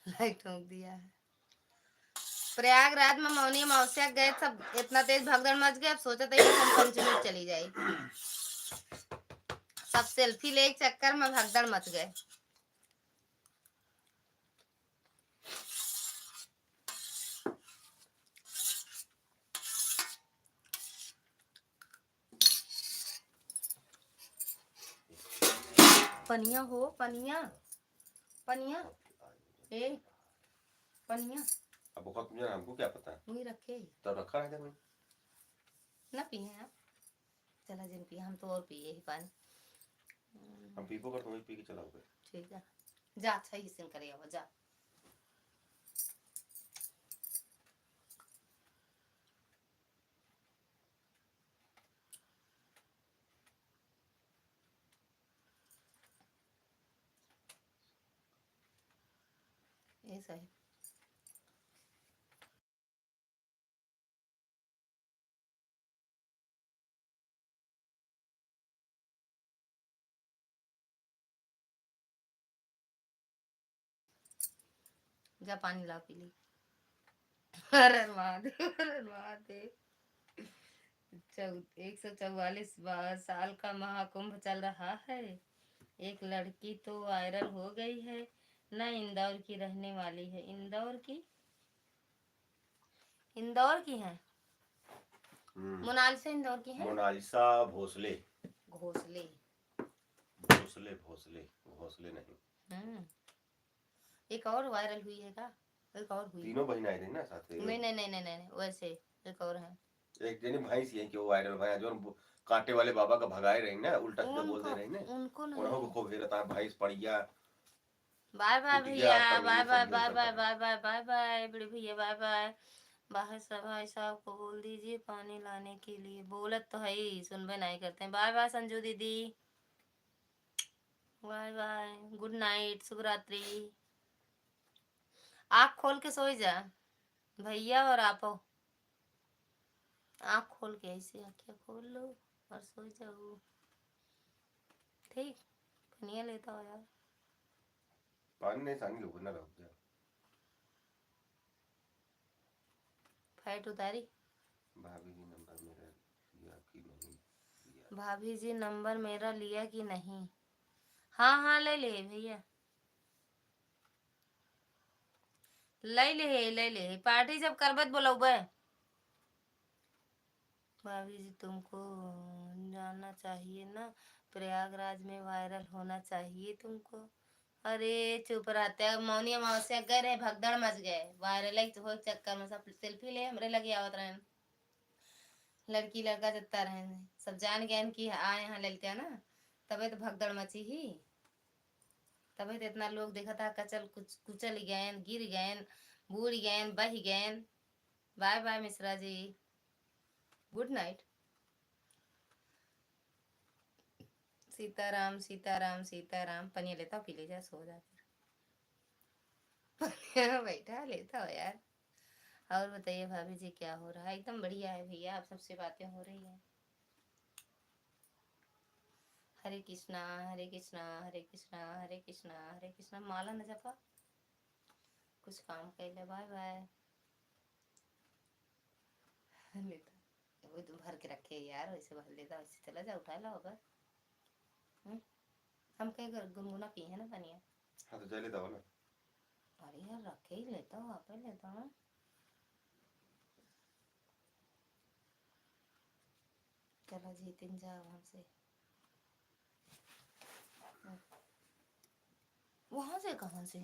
लाइट ठोक दिया है। प्रयागराज में मौनी अमावस्या गए, सब इतना तेज भगदड़ मच गया। अब सोचा था बसंत पंचमी चली जाए। सब सेल्फी ले चक्कर में भगदड़ मच गए। पनिया हो, पनिया पनिया ए पनिया। अब बहुत मुझे हमको क्या पता वही रखे तब रखा है मैं ना पिए आप। चला जिन पिए, हम तो और पिए ही पानी। हम पीपो कर, तुम्हें पी के चला गए। ठीक है जा, अच्छा ही सिंह करेगा जा। ये सही। जा पानी ला पी ली। अरे महादेव, अरे महादेव। 144 साल का महाकुंभ चल रहा है। एक लड़की तो वायरल हो गई है ना, इंदौर की रहने वाली है। इंदौर की है। मोनालिसा इंदौर की है। मोनालिसा भोसले। घोसले भोसले भोसले भोसले नहीं। एक और वायरल हुई है का? एक और हुई। तीनों बहन आई थी ना साथ में। नहीं वैसे एक और है। एक जनी भैंस है कि वो वायरल भैया जो कांटे वाले बाबा का भगाए रही ना, उल्टा सीधा बोल दे रही ना। उनको नहीं। उन्होंने को भेजता भैंस पड़िया। बाय बाय भैया, bye bye bye bye bye bye bye bye बड़े भैया, बाय बाय। बाहर सब भाई साहब को बोल दीजिए पानी लाने के लिए। बोलत तो है ही, सुनबे नहीं करते हैं। बाय बाय संजू दीदी, बाय बाय, गुड नाइट, शुभ रात्रि। आँख खोल के सोई जा भैया और आपो। आँख खोल के ऐसे आँखें खोल लो और सो जाओ। ठीक पनिया लेता हो यार। पानी नहीं सांगे ऊपर ना रख दिया। फाइट उतारी। भाभी जी नंबर मेरा लिया कि नहीं लिया? भाभी जी नंबर मेरा लिया कि नहीं? हाँ ले ले भैया, ले ले पार्टी जब करबत बोलो बे। भाभी जी तुमको जानना चाहिए ना, प्रयागराज में वायरल होना चाहिए तुमको। अरे चुप रहते, मौनी अमावस्या गए रहे, भगदड़ मच गए। वायरल हो चक्कर में सब सेल्फी ले हमरे लगे आवत रहे। लड़की लड़का जत्ता रहे सब जान गए कि आए यहाँ ललिता ना, तबे तो भगदड़ मची ही, तबे तो इतना लोग देखा था कचल कुचल गए, गिर गए, बूढ़ गए, बह गए। Bye bye Mishra ji, good night. Sitaram Sitaram Sitaram. पनिया लेता पी ले जा, सो जा फिर। बैठा लेता हो यार। और बताइए भाभी जी क्या हो रहा है? एकदम बढ़िया है भैया, आप सबसे बातें हो रही है। हरे कृष्णा हरे कृष्णा हरे कृष्णा हरे कृष्णा हरे कृष्णा। माला न जपा, कुछ काम कर ले। Bye bye. लेता वो तुम भर के रखे यार, वैसे भर लेता, वैसे चला जा, उठा ला होगा। हम कहीं गुनगुना पिए है ना पनिया। हाँ तो जा लेता हो ना। अरे यार रखे ही लेता हूँ, आप ही लेता हूँ। चलो जीतिन जाओ हमसे। वहां से कहाँ से?